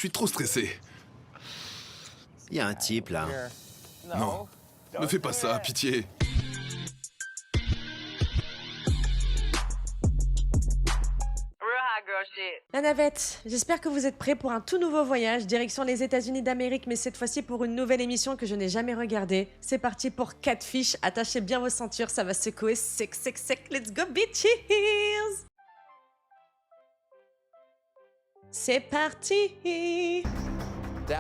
suis trop stressé. Il y a un type là. Non, ne fais pas ça, pitié. La navette, j'espère que vous êtes prêts pour un tout nouveau voyage, direction les États-Unis d'Amérique, mais cette fois-ci pour une nouvelle émission que je n'ai jamais regardée. C'est parti pour Catfish, attachez bien vos ceintures, ça va secouer sec, let's go bitches! C'est parti!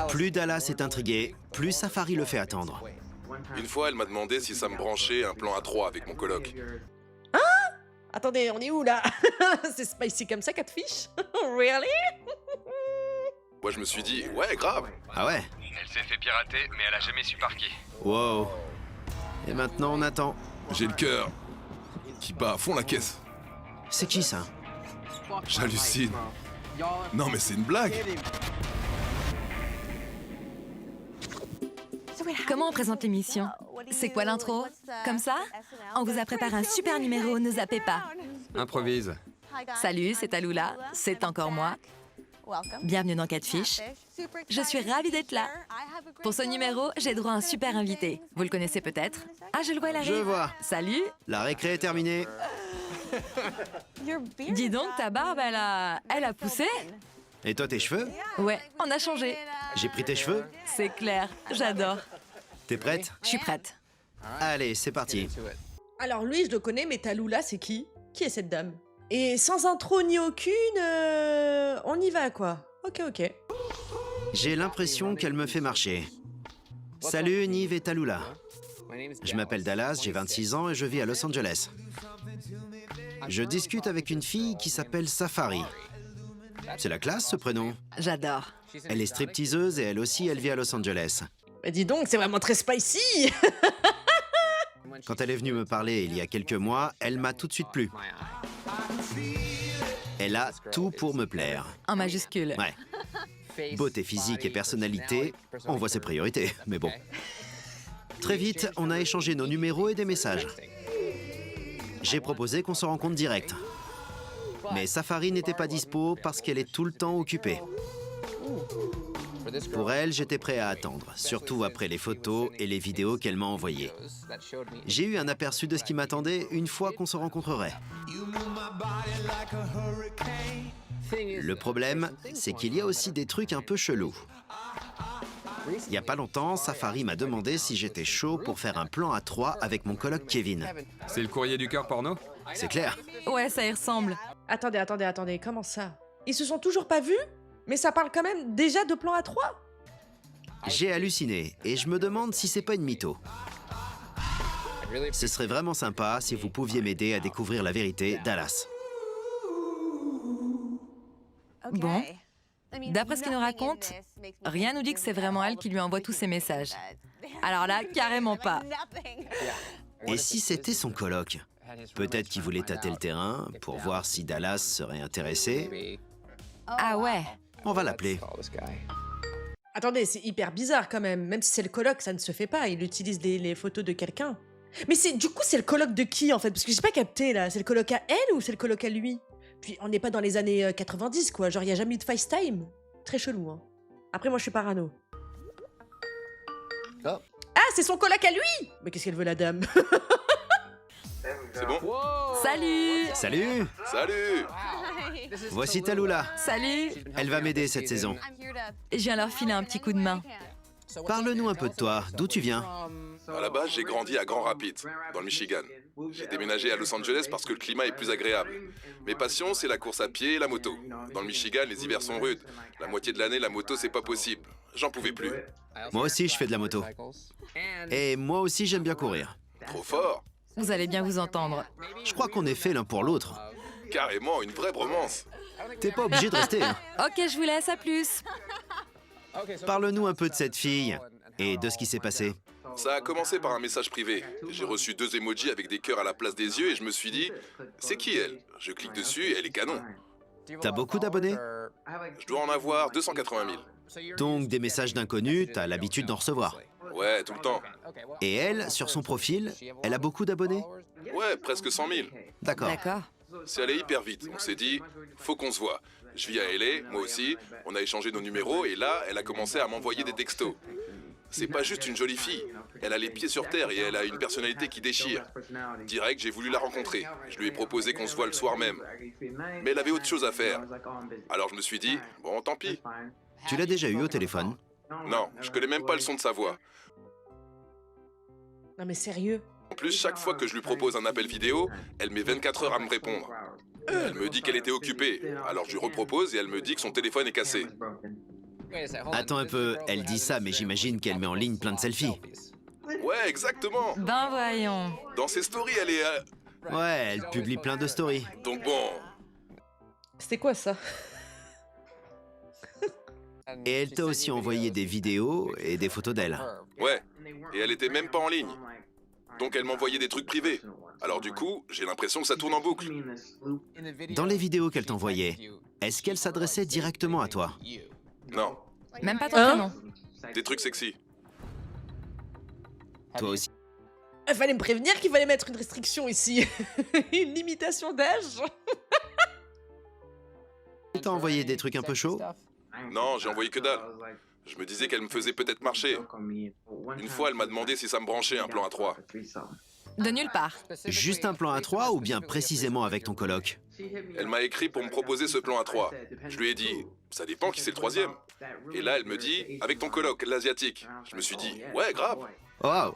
Plus Dallas est intrigué, plus Safari le fait attendre. Une fois, elle m'a demandé si ça me branchait un plan à 3 avec mon coloc. Attendez, on est où là? C'est spicy comme ça, Catfish? Really? Moi, je me suis dit, ouais, grave. Ah ouais? Elle s'est fait pirater, mais elle a jamais su par qui. Wow. Et maintenant on attend. J'ai le cœur qui bat à fond la caisse. C'est qui ça? J'hallucine. Non, mais c'est une blague. Comment on présente l'émission? C'est quoi l'intro? Comme ça? On vous a préparé un super numéro, ne zappez pas. Improvise. Salut, c'est Talula, c'est encore moi. Bienvenue dans Catfish. Je suis ravie d'être là. Pour ce numéro, j'ai droit à un super invité. Vous le connaissez peut-être? Ah, je le vois, il arrive. Je vois. Salut. La récré est terminée. Dis donc, ta barbe, elle a poussé? Et toi tes cheveux? Ouais, on a changé. J'ai pris tes cheveux? C'est clair, j'adore. T'es prête? Je suis prête. Allez, c'est parti. Alors lui, je le connais, mais Talula, c'est qui? Qui est cette dame? Et sans intro ni aucune, on y va quoi. Ok. J'ai l'impression qu'elle me fait marcher. Salut Nive et Talula. Je m'appelle Dallas, j'ai 26 ans et je vis à Los Angeles. Je discute avec une fille qui s'appelle Safari. C'est la classe ce prénom. J'adore. Elle est stripteaseuse et elle aussi, elle vit à Los Angeles. Mais dis donc, c'est vraiment très spicy. Quand elle est venue me parler il y a quelques mois, elle m'a tout de suite plu. Elle a tout pour me plaire. En majuscule. Ouais. Beauté physique et personnalité, on voit ses priorités, mais bon. Très vite, on a échangé nos numéros et des messages. J'ai proposé qu'on se rencontre direct. Mais Safari n'était pas dispo parce qu'elle est tout le temps occupée. Pour elle, j'étais prêt à attendre, surtout après les photos et les vidéos qu'elle m'a envoyées. J'ai eu un aperçu de ce qui m'attendait une fois qu'on se rencontrerait. Le problème, c'est qu'il y a aussi des trucs un peu chelous. Il n'y a pas longtemps, Safari m'a demandé si j'étais chaud pour faire un plan à 3 avec mon coloc Kevin. C'est le courrier du cœur porno? C'est clair. Ouais, ça y ressemble. Attendez, comment ça? Ils se sont toujours pas vus? Mais ça parle quand même déjà de plan à 3? J'ai halluciné et je me demande si c'est pas une mytho. Ce serait vraiment sympa si vous pouviez m'aider à découvrir la vérité, Dallas. Bon. D'après ce qu'il nous raconte, rien nous dit que c'est vraiment elle qui lui envoie tous ces messages. Alors là, carrément pas. Et si c'était son coloc? Peut-être qu'il voulait tâter le terrain pour voir si Dallas serait intéressé. Ah ouais. On va l'appeler. Attendez, c'est hyper bizarre quand même. Même si c'est le coloc, ça ne se fait pas. Il utilise les photos de quelqu'un. Mais du coup, c'est le coloc de qui en fait? Parce que j'ai pas capté là. C'est le coloc à elle ou c'est le coloc à lui? Puis on n'est pas dans les années 90 quoi. Genre, il n'y a jamais eu de FaceTime. Très chelou, hein. Après, moi, je suis parano. Ah, c'est son coloc à lui! Mais qu'est-ce qu'elle veut, la dame? C'est bon? Salut. Salut! Salut! Voici Talula. Salut. Elle va m'aider cette saison. Je viens leur filer un petit coup de main. Parle-nous un peu de toi. D'où tu viens? À la base, j'ai grandi à Grand Rapids, dans le Michigan. J'ai déménagé à Los Angeles parce que le climat est plus agréable. Mes passions, c'est la course à pied et la moto. Dans le Michigan, les hivers sont rudes. La moitié de l'année, la moto, c'est pas possible. J'en pouvais plus. Moi aussi, je fais de la moto. Et moi aussi, j'aime bien courir. Trop fort! Vous allez bien vous entendre. Je crois qu'on est fait l'un pour l'autre. Carrément, une vraie bromance. T'es pas obligé de rester. Hein. Ok, je vous laisse, à plus. Parle-nous un peu de cette fille et de ce qui s'est passé. Ça a commencé par un message privé. J'ai reçu 2 emojis avec des cœurs à la place des yeux et je me suis dit, c'est qui elle? Je clique dessus et elle est canon. T'as beaucoup d'abonnés? Je dois en avoir 280 000. Donc des messages d'inconnus, t'as l'habitude d'en recevoir. Ouais, tout le temps. Et elle, sur son profil, elle a beaucoup d'abonnés? Ouais, presque 100 000. D'accord. D'accord. C'est allé hyper vite. On s'est dit, faut qu'on se voit. Je vis à LA, moi aussi, on a échangé nos numéros et là, elle a commencé à m'envoyer des textos. C'est pas juste une jolie fille, elle a les pieds sur terre et elle a une personnalité qui déchire. Direct, j'ai voulu la rencontrer. Je lui ai proposé qu'on se voit le soir même. Mais elle avait autre chose à faire. Alors je me suis dit, bon, tant pis. Tu l'as déjà eu au téléphone? Non, je connais même pas le son de sa voix. Non mais sérieux. En plus, chaque fois que je lui propose un appel vidéo, elle met 24 heures à me répondre. Elle me dit qu'elle était occupée, alors je lui repropose et elle me dit que son téléphone est cassé. Attends un peu, elle dit ça, mais j'imagine qu'elle met en ligne plein de selfies. Ouais, exactement. Ben voyons. Dans ses stories, elle est... Ouais, elle publie plein de stories. Donc bon, C'était quoi ça? Et elle t'a aussi envoyé des vidéos et des photos d'elle. ouais. Et elle était même pas en ligne. Donc elle m'envoyait des trucs privés. Alors du coup, j'ai l'impression que ça tourne en boucle. Dans les vidéos qu'elle t'envoyait, est-ce qu'elle s'adressait directement à toi? Non, Même pas ton Hein? prénom. des trucs sexy. Toi aussi? Il fallait me prévenir qu'il fallait mettre une restriction ici. Une limitation d'âge. Elle t'a envoyé des trucs un peu chauds? Non, j'ai envoyé que dalle. Je me disais qu'elle me faisait peut-être marcher. Une fois, elle m'a demandé si ça me branchait un plan à 3. De nulle part. Juste un plan à 3 ou bien précisément avec ton coloc? Elle m'a écrit pour me proposer ce plan à 3. Je lui ai dit, ça dépend qui c'est le troisième. Et là, elle me dit, avec ton coloc, l'asiatique. Je me suis dit, ouais, grave. Waouh!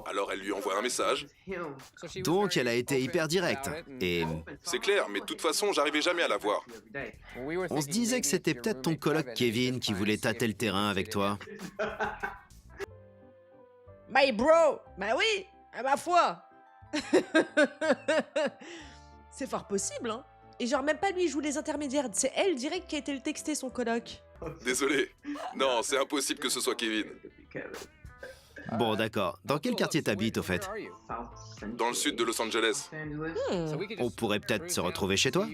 Alors elle lui envoie un message. Donc elle a été hyper directe. Et C'est clair, mais de toute façon, j'arrivais jamais à la voir. on se disait que c'était peut-être ton coloc Kevin qui voulait tâter le terrain avec toi. My bro. Bah oui, à ma foi. C'est fort possible, hein. Et genre, même pas lui, il joue les intermédiaires. C'est elle, direct, qui a été le texter, son coloc. Désolé. Non, c'est impossible que ce soit Kevin. Bon, d'accord. Dans quel quartier t'habites, au fait? Dans le sud de Los Angeles. On pourrait peut-être se retrouver chez toi?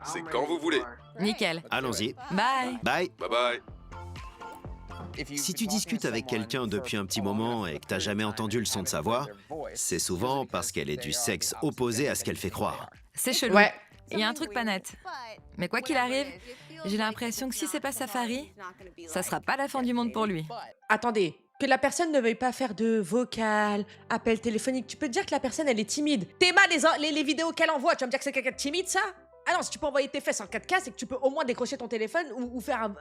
C'est quand vous voulez. Nickel. Allons-y. Bye. Bye! Bye bye. Si tu discutes avec quelqu'un depuis un petit moment et que t'as jamais entendu le son de sa voix, c'est souvent parce qu'elle est du sexe opposé à ce qu'elle fait croire. C'est chelou. Ouais. Il y a un truc pas net. Mais quoi qu'il arrive, j'ai l'impression que si c'est pas Safari, ça sera pas la fin du monde pour lui. Attendez, que la personne ne veuille pas faire de vocal, appel téléphonique, tu peux te dire que la personne, elle est timide. T'aimes les vidéos qu'elle envoie, tu vas me dire que c'est quelqu'un de timide, ça? Ah non, si tu peux envoyer tes fesses en 4K, c'est que tu peux au moins décrocher ton téléphone ou faire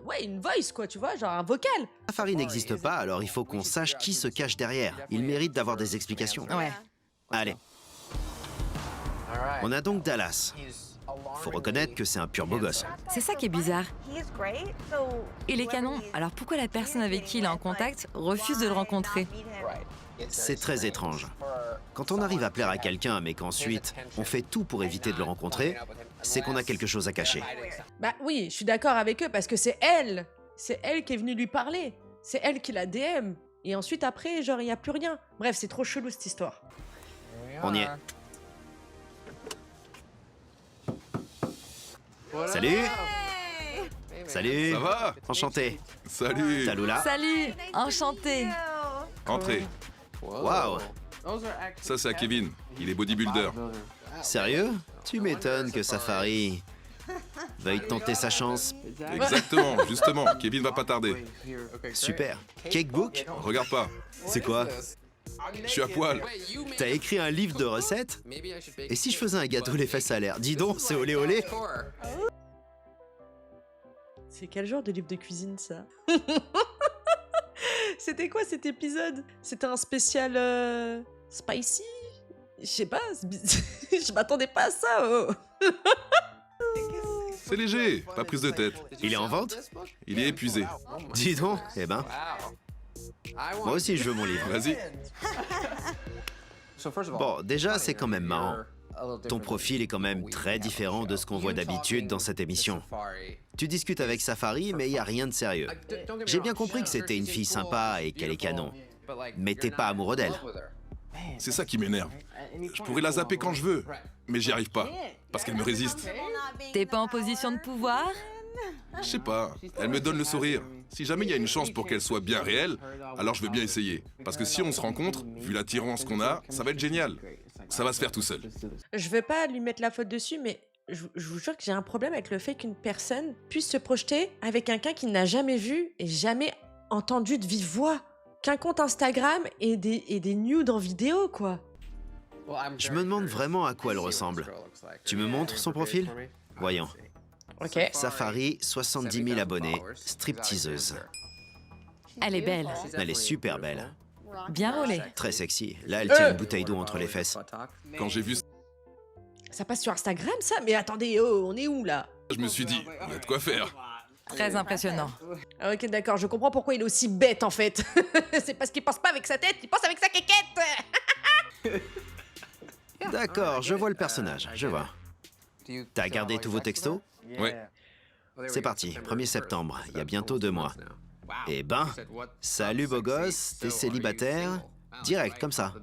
ouais, une voice, quoi, tu vois, genre un vocal. Safari n'existe pas, alors il faut qu'on sache qui se cache derrière. Il mérite d'avoir des explications. Ouais. Allez. On a donc Dallas. Faut reconnaître que c'est un pur beau gosse. C'est ça qui est bizarre. Il est canon, alors pourquoi la personne avec qui il est en contact refuse de le rencontrer? C'est très étrange. Quand on arrive à plaire à quelqu'un, mais qu'ensuite on fait tout pour éviter de le rencontrer, c'est qu'on a quelque chose à cacher. Bah oui, je suis d'accord avec eux parce que c'est elle qui est venue lui parler. C'est elle qui l'a DM. Et ensuite, après, genre, il n'y a plus rien. Bref, c'est trop chelou cette histoire. On y est. Salut! Salut! Ça va? Enchanté. Salut. Talula. Salut, enchanté. Entrez. Waouh! Ça, c'est à Kevin. Il est bodybuilder. Sérieux? Tu m'étonnes que Safari veuille tenter sa chance. Exactement, justement. Kevin va pas tarder. Super. Cakebook? Regarde pas. C'est quoi? Je suis à poil. T'as écrit un livre de recettes? Et si je faisais un gâteau les fesses à l'air? Dis donc, c'est olé olé! C'est quel genre de livre de cuisine, ça? C'était quoi cet épisode? C'était un spécial spicy? Je sais pas, je m'attendais pas à ça. Oh. C'est léger, pas prise de tête. Il est en vente? Il est épuisé. Dis donc, eh ben, moi aussi je veux mon livre. Vas-y. Bon, déjà, c'est quand même marrant. Ton profil est quand même très différent de ce qu'on voit d'habitude dans cette émission. Tu discutes avec Safari, mais il n'y a rien de sérieux. J'ai bien compris que c'était une fille sympa et qu'elle est canon. Mais t'es pas amoureux d'elle. C'est ça qui m'énerve. Je pourrais la zapper quand je veux, mais j'y arrive pas. Parce qu'elle me résiste. T'es pas en position de pouvoir? Je sais pas, elle me donne le sourire. Si jamais il y a une chance pour qu'elle soit bien réelle, alors je veux bien essayer. Parce que si on se rencontre, vu l'attirance qu'on a, ça va être génial. Ça va se faire tout seul. Je veux pas lui mettre la faute dessus, mais je vous jure que j'ai un problème avec le fait qu'une personne puisse se projeter avec quelqu'un qu'il n'a jamais vu et jamais entendu de vive voix. Qu'un compte Instagram et des nudes en vidéo, quoi. Je me demande vraiment à quoi elle ressemble. Tu me montres son profil? Voyons. Ok. Safari, 70 000 abonnés, stripteaseuse. Elle est belle. Elle est super belle. Bien roulée. Très sexy. Là, elle tient une bouteille d'eau entre les fesses. Quand j'ai vu Ça passe sur Instagram, ça? Mais attendez, oh, on est où, là? ça, je me suis dit, il y a de quoi faire. Très impressionnant. Ah, ok, d'accord, je comprends pourquoi il est aussi bête, en fait. C'est parce qu'il pense pas avec sa tête, il pense avec sa quéquette. D'accord, je vois le personnage, je vois. T'as gardé tous vos textos? Ouais. C'est parti, 1er septembre, il y a bientôt 2 mois. Eh ben, salut beau gosse, t'es célibataire? Direct, comme ça.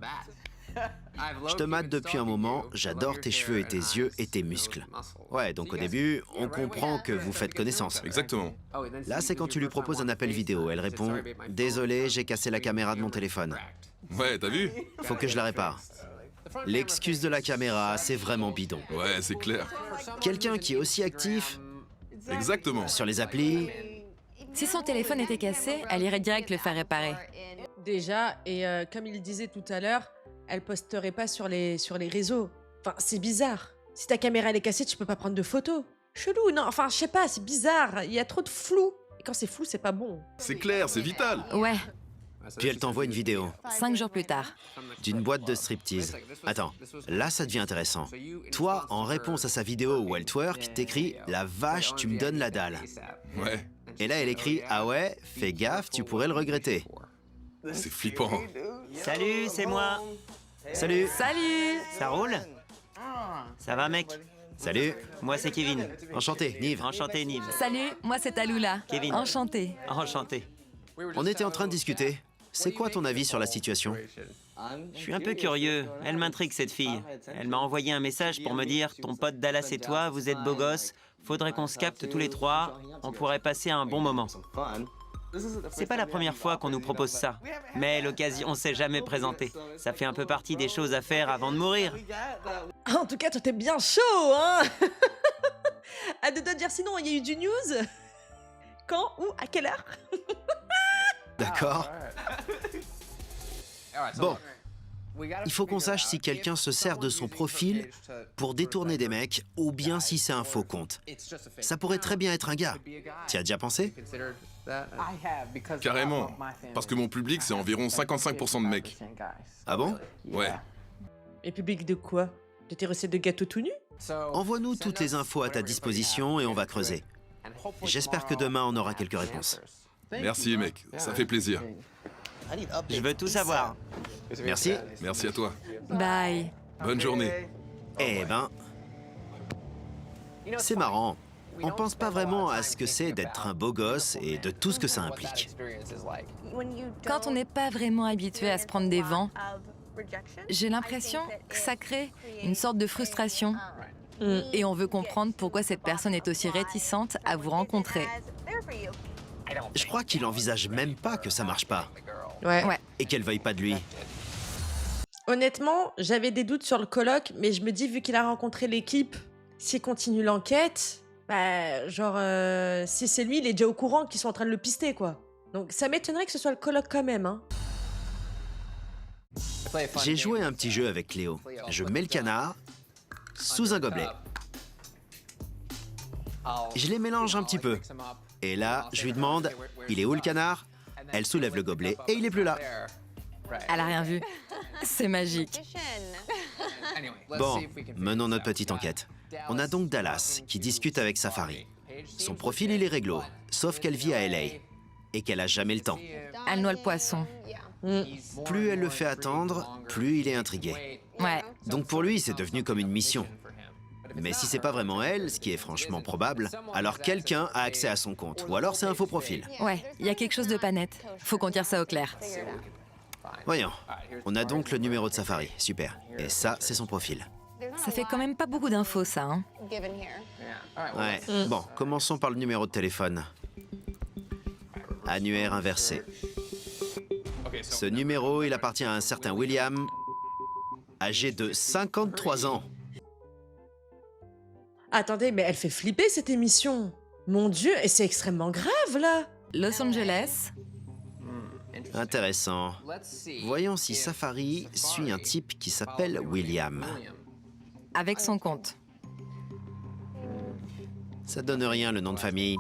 Je te mate depuis un moment, j'adore tes cheveux et tes yeux et tes muscles. Ouais, donc au début, on comprend que vous faites connaissance. Exactement. Là, c'est quand tu lui proposes un appel vidéo. Elle répond « Désolé, j'ai cassé la caméra de mon téléphone. Ouais, t'as vu? Faut que je la répare. » L'excuse de la caméra, c'est vraiment bidon. Ouais, c'est clair. Quelqu'un qui est aussi actif Exactement. sur les applis... Si son téléphone était cassé, elle irait direct le faire réparer. Déjà, et comme il disait tout à l'heure, elle posterait pas sur les réseaux. Enfin, c'est bizarre. Si ta caméra elle est cassée, tu peux pas prendre de photos. Chelou, non, enfin, je sais pas, c'est bizarre. Il y a trop de flou. Et quand c'est flou, c'est pas bon. C'est clair, c'est vital. Ouais, Puis elle t'envoie une vidéo 5 jours plus tard. d'une boîte de striptease. Attends, là ça devient intéressant. Toi, en réponse à sa vidéo où elle twerk, t'écris « La vache, tu me donnes la dalle Ouais, ». Et là, elle écrit « Ah ouais, fais gaffe, tu pourrais le regretter c'est flippant. Salut, c'est moi. ». Salut. Salut! Ça roule? Ça va, mec? Salut. Moi, c'est Kevin. Enchanté, Nive. Enchanté, Nive. Salut, moi c'est Alula. Kevin. Enchantée. Enchanté. On était en train de discuter. C'est quoi ton avis sur la situation? Je suis un peu curieux. Elle m'intrigue, cette fille. Elle m'a envoyé un message pour me dire « Ton pote Dallas et toi, vous êtes beaux gosses. Faudrait qu'on se capte tous les trois. On pourrait passer un bon moment. » C'est pas la première fois qu'on nous propose ça. Mais l'occasion s'est jamais présentée. Ça fait un peu partie des choses à faire avant de mourir. En tout cas, toi, t'es bien chaud, hein. À deux doigts de dire sinon, il y a eu du news. Quand, où, à quelle heure? D'accord. Bon, il faut qu'on sache si quelqu'un se sert de son profil pour détourner des mecs ou bien si c'est un faux compte. Ça pourrait très bien être un gars. T'y as déjà pensé? Carrément. Parce que mon public, c'est environ 55% de mecs. Ah bon? Ouais. Et public de quoi? De tes recettes de gâteaux tout nus? Envoie-nous toutes les infos à ta disposition et on va creuser. J'espère que demain on aura quelques réponses. Merci, mec. Ça fait plaisir. Je veux tout savoir. Merci. Merci à toi. Bye. Bonne journée. Eh ben, c'est marrant. On pense pas vraiment à ce que c'est d'être un beau gosse et de tout ce que ça implique. Quand on n'est pas vraiment habitué à se prendre des vents, j'ai l'impression que ça crée une sorte de frustration. Et on veut comprendre pourquoi cette personne est aussi réticente à vous rencontrer. Je crois qu'il envisage même pas que ça marche pas Ouais. et qu'elle veuille pas de lui. Honnêtement, j'avais des doutes sur le colloque, mais je me dis, vu qu'il a rencontré l'équipe, s'il continue l'enquête, bah, genre, si c'est lui, il est déjà au courant qu'ils sont en train de le pister, quoi. Donc ça m'étonnerait que ce soit le colloque quand même, hein. J'ai joué un petit jeu avec Cléo. Je mets le canard sous un gobelet. Je les mélange un petit peu. Et là, je lui demande, il est où le canard? Elle soulève le gobelet et il est plus là. Elle a rien vu. C'est magique. Bon, menons notre petite enquête. On a donc Dallas qui discute avec Safari. Son profil, il est réglo, sauf qu'elle vit à LA et qu'elle a jamais le temps. Elle noie le poisson. Plus elle le fait attendre, plus il est intrigué. Ouais. Donc pour lui, c'est devenu comme une mission. Mais si c'est pas vraiment elle, ce qui est franchement probable, alors quelqu'un a accès à son compte, ou alors c'est un faux profil. Ouais, il y a quelque chose de pas net. Faut qu'on tire ça au clair. Voyons, on a donc le numéro de Safari, super. Et ça, c'est son profil. Ça fait quand même pas beaucoup d'infos, ça, hein. Ouais, bon, commençons par le numéro de téléphone. Annuaire inversé. Ce numéro, il appartient à un certain William, âgé de 53 ans. Attendez, mais elle fait flipper cette émission. Mon Dieu, et c'est extrêmement grave là. Los Angeles. Intéressant. Voyons si Safari suit un type qui s'appelle William. Avec son compte. Ça donne rien le nom de famille.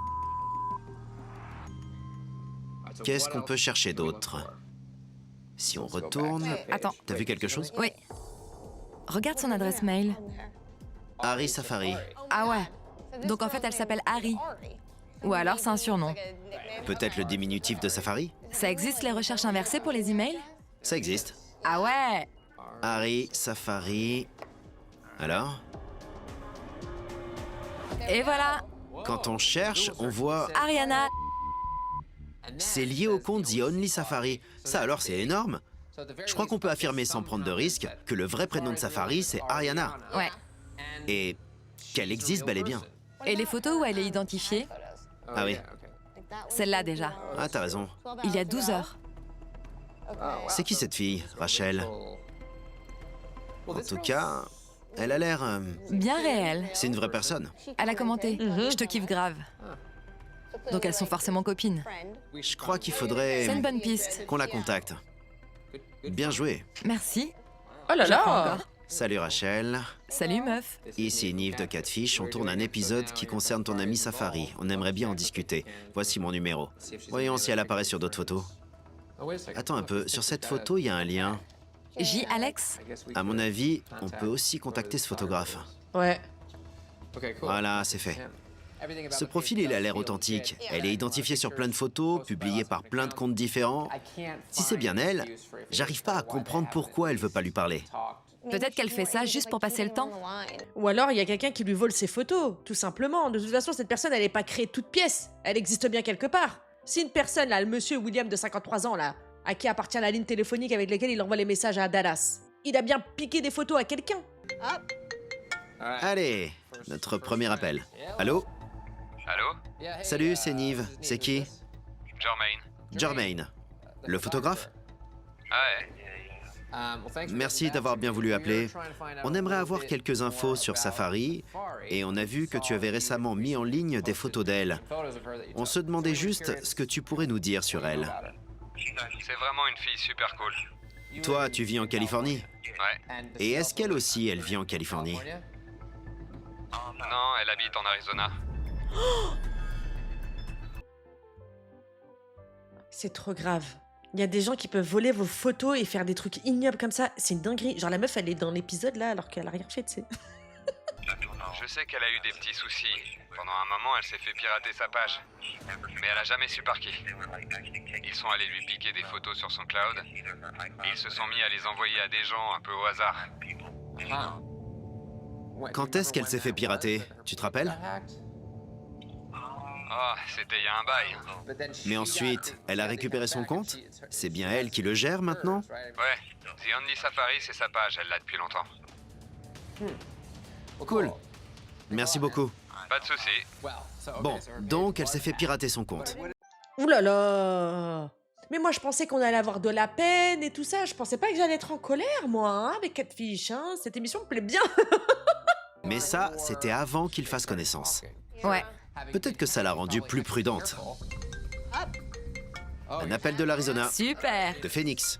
Qu'est-ce qu'on peut chercher d'autre? Si on retourne... Attends. T'as vu quelque chose? Oui. Regarde son adresse mail. Harry Safari. Ah ouais. Donc en fait, elle s'appelle Harry. Ou alors c'est un surnom. Peut-être le diminutif de Safari? Ça existe les recherches inversées pour les emails? Ça existe. Ah ouais. Harry Safari... Alors? Et voilà. Quand on cherche, on voit... Ariana. C'est lié au compte The Only Safari. Ça alors, c'est énorme. Je crois qu'on peut affirmer sans prendre de risque que le vrai prénom de Safari, c'est Ariana. Ouais. Et qu'elle existe bel et bien. Et les photos où elle est identifiée? Ah oui. Celle-là déjà. Ah, t'as raison. Il y a 12 heures. C'est qui cette fille, Rachel? En tout cas, elle a l'air... Bien réelle. c'est une vraie personne. Elle a commenté. Je te kiffe grave. Donc elles sont forcément copines. Je crois qu'il faudrait C'est une bonne piste. qu'on la contacte. Bien joué. Merci. Oh là J'apprends là. encore. Salut Rachel. Salut meuf. Ici Nive de Catfish. On tourne un épisode qui concerne ton ami Safari. On aimerait bien en discuter. Voici mon numéro. Voyons si elle apparaît sur d'autres photos. Attends un peu. Sur cette photo, il y a un lien. J. Alex. À mon avis, on peut aussi contacter ce photographe. Ouais. Voilà, c'est fait. Ce profil, il a l'air authentique. Elle est identifiée sur plein de photos, publiée par plein de comptes différents. Si c'est bien elle, j'arrive pas à comprendre pourquoi elle veut pas lui parler. Peut-être qu'elle fait ça juste pour passer le temps. Ou alors il y a quelqu'un qui lui vole ses photos, tout simplement. De toute façon, cette personne, elle n'est pas créée toute pièce. Elle existe bien quelque part. Si une personne, là, le monsieur William de 53 ans, là, à qui appartient la ligne téléphonique avec laquelle il envoie les messages à Dallas, il a bien piqué des photos à quelqu'un. Allez, notre premier appel. Allô? Allô? Salut, c'est Nive. C'est qui? Jermaine. Jermaine. Le photographe? Ah ouais. Merci d'avoir bien voulu appeler. On aimerait avoir quelques infos sur Safari et on a vu que tu avais récemment mis en ligne des photos d'elle. On se demandait juste ce que tu pourrais nous dire sur elle. C'est vraiment une fille super cool. Toi, tu vis en Californie? Ouais. Et est-ce qu'elle aussi, elle vit en Californie? Non, elle habite en Arizona. C'est trop grave. Il y a des gens qui peuvent voler vos photos et faire des trucs ignobles comme ça. C'est une dinguerie. Genre la meuf, elle est dans l'épisode là alors qu'elle a rien fait, tu sais. Je sais qu'elle a eu des petits soucis. Pendant un moment, elle s'est fait pirater sa page. Mais elle a jamais su par qui. Ils sont allés lui piquer des photos sur son cloud. Et ils se sont mis à les envoyer à des gens un peu au hasard. Quand est-ce qu'elle s'est fait pirater? Tu te rappelles? Oh, c'était il y a un bail. Mais ensuite, elle a récupéré son compte? C'est bien elle qui le gère maintenant? Ouais, The Only Safari, c'est sa page, elle l'a depuis longtemps. Cool. Merci beaucoup. Pas de soucis. Bon, donc elle s'est fait pirater son compte. Ouh là là. Mais moi, je pensais qu'on allait avoir de la peine et tout ça. Je pensais pas que j'allais être en colère, moi, hein, avec Catfish. Hein. Cette émission me plaît bien. Mais ça, c'était avant qu'ils fassent connaissance. Ouais. Peut-être que ça l'a rendue plus prudente. Un appel de l'Arizona, Super. de Phoenix.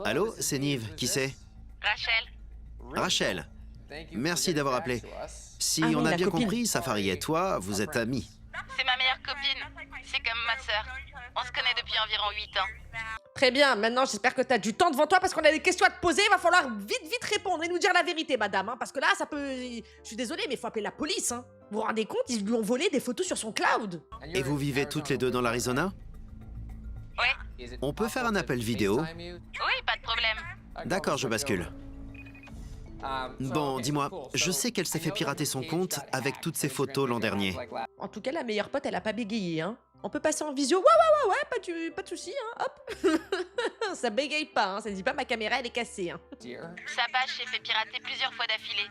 Allô, c'est Nive, qui c'est? Rachel, Rachel. Merci d'avoir appelé. Si Ah oui, on a la bien copine. compris, Safari et toi, vous êtes amis. c'est ma meilleure copine. C'est comme ma sœur. On se connaît depuis environ 8 ans. Très bien. Maintenant, j'espère que t'as du temps devant toi parce qu'on a des questions à te poser. Il va falloir vite répondre et nous dire la vérité, madame. Hein, parce que là, ça peut... Je suis désolée, mais il faut appeler la police. Hein. Vous vous rendez compte? Ils lui ont volé des photos sur son cloud. Et vous vivez toutes les deux dans l'Arizona? Oui, On peut faire un appel vidéo? oui, pas de problème. D'accord, je bascule. Bon, dis-moi, je sais qu'elle s'est fait pirater son compte avec toutes ses photos l'an dernier. En tout cas, la meilleure pote, elle a pas bégayé. Hein. On peut passer en visio. Ouais, pas de soucis. Hein. Hop. Ça bégaye pas. Hein. Ça dit pas ma caméra, elle est cassée. Hein. Sa page s'est fait pirater plusieurs fois d'affilée.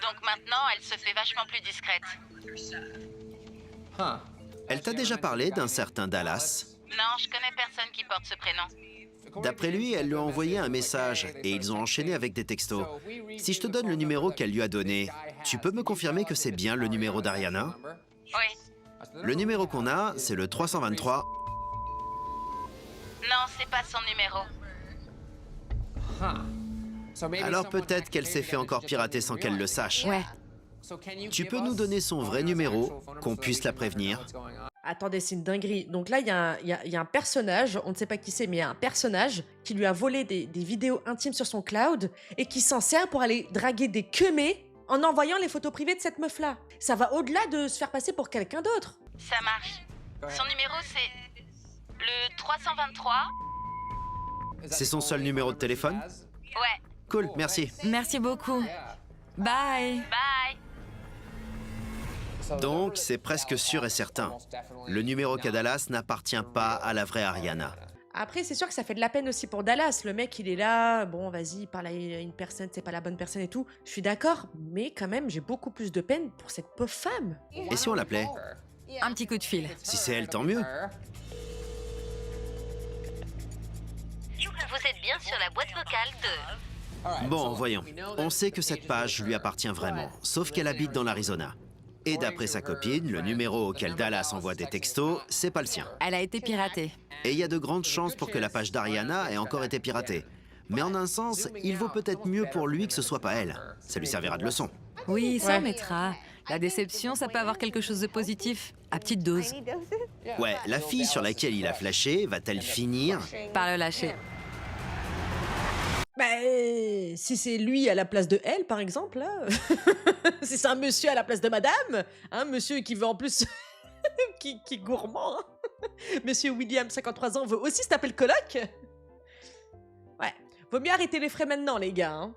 Donc maintenant, elle se fait vachement plus discrète. Elle t'a déjà parlé d'un certain Dallas? Non, je connais personne qui porte ce prénom. D'après lui, elle lui a envoyé un message et ils ont enchaîné avec des textos. Si je te donne le numéro qu'elle lui a donné, tu peux me confirmer que c'est bien le numéro d'Ariana? Oui. Le numéro qu'on a, c'est le 323. Non, c'est pas son numéro. Alors peut-être qu'elle s'est fait encore pirater sans qu'elle le sache. Ouais. Tu peux nous donner son vrai numéro, qu'on puisse la prévenir? Attendez, c'est une dinguerie. Donc là, il y a un personnage, on ne sait pas qui c'est, mais il y a un personnage qui lui a volé des vidéos intimes sur son cloud et qui s'en sert pour aller draguer des queumés en envoyant les photos privées de cette meuf-là. Ça va au-delà de se faire passer pour quelqu'un d'autre. Ça marche. Son numéro, c'est le 323. C'est son seul numéro de téléphone? Ouais. Cool, merci. Merci beaucoup. Bye. Bye. Donc, c'est presque sûr et certain. Le numéro qu'a Dallas n'appartient pas à la vraie Ariana. Après, c'est sûr que ça fait de la peine aussi pour Dallas. Le mec, il est là, bon, vas-y, il parle à une personne, c'est pas la bonne personne et tout. Je suis d'accord, mais quand même, j'ai beaucoup plus de peine pour cette pauvre femme. Et si on l'appelait? Un petit coup de fil. Si c'est elle, tant mieux. Vous êtes bien sur la boîte vocale de... Bon, voyons. On sait que cette page lui appartient vraiment, sauf qu'elle habite dans l'Arizona. Et d'après sa copine, le numéro auquel Dallas envoie des textos, c'est pas le sien. Elle a été piratée. Et il y a de grandes chances pour que la page d'Ariana ait encore été piratée. Mais en un sens, il vaut peut-être mieux pour lui que ce soit pas elle. Ça lui servira de leçon. Oui, ça Ouais. en mettra. La déception, ça peut avoir quelque chose de positif. À petite dose. Ouais, la fille sur laquelle il a flashé va-t-elle finir? Par le lâcher. Bah, si c'est lui à la place de elle, par exemple, là. Si c'est un monsieur à la place de madame, un monsieur qui veut en plus... qui est gourmand. Hein. Monsieur William, 53 ans, veut aussi se taper le coloc. Ouais, vaut mieux arrêter les frais maintenant, les gars. Hein.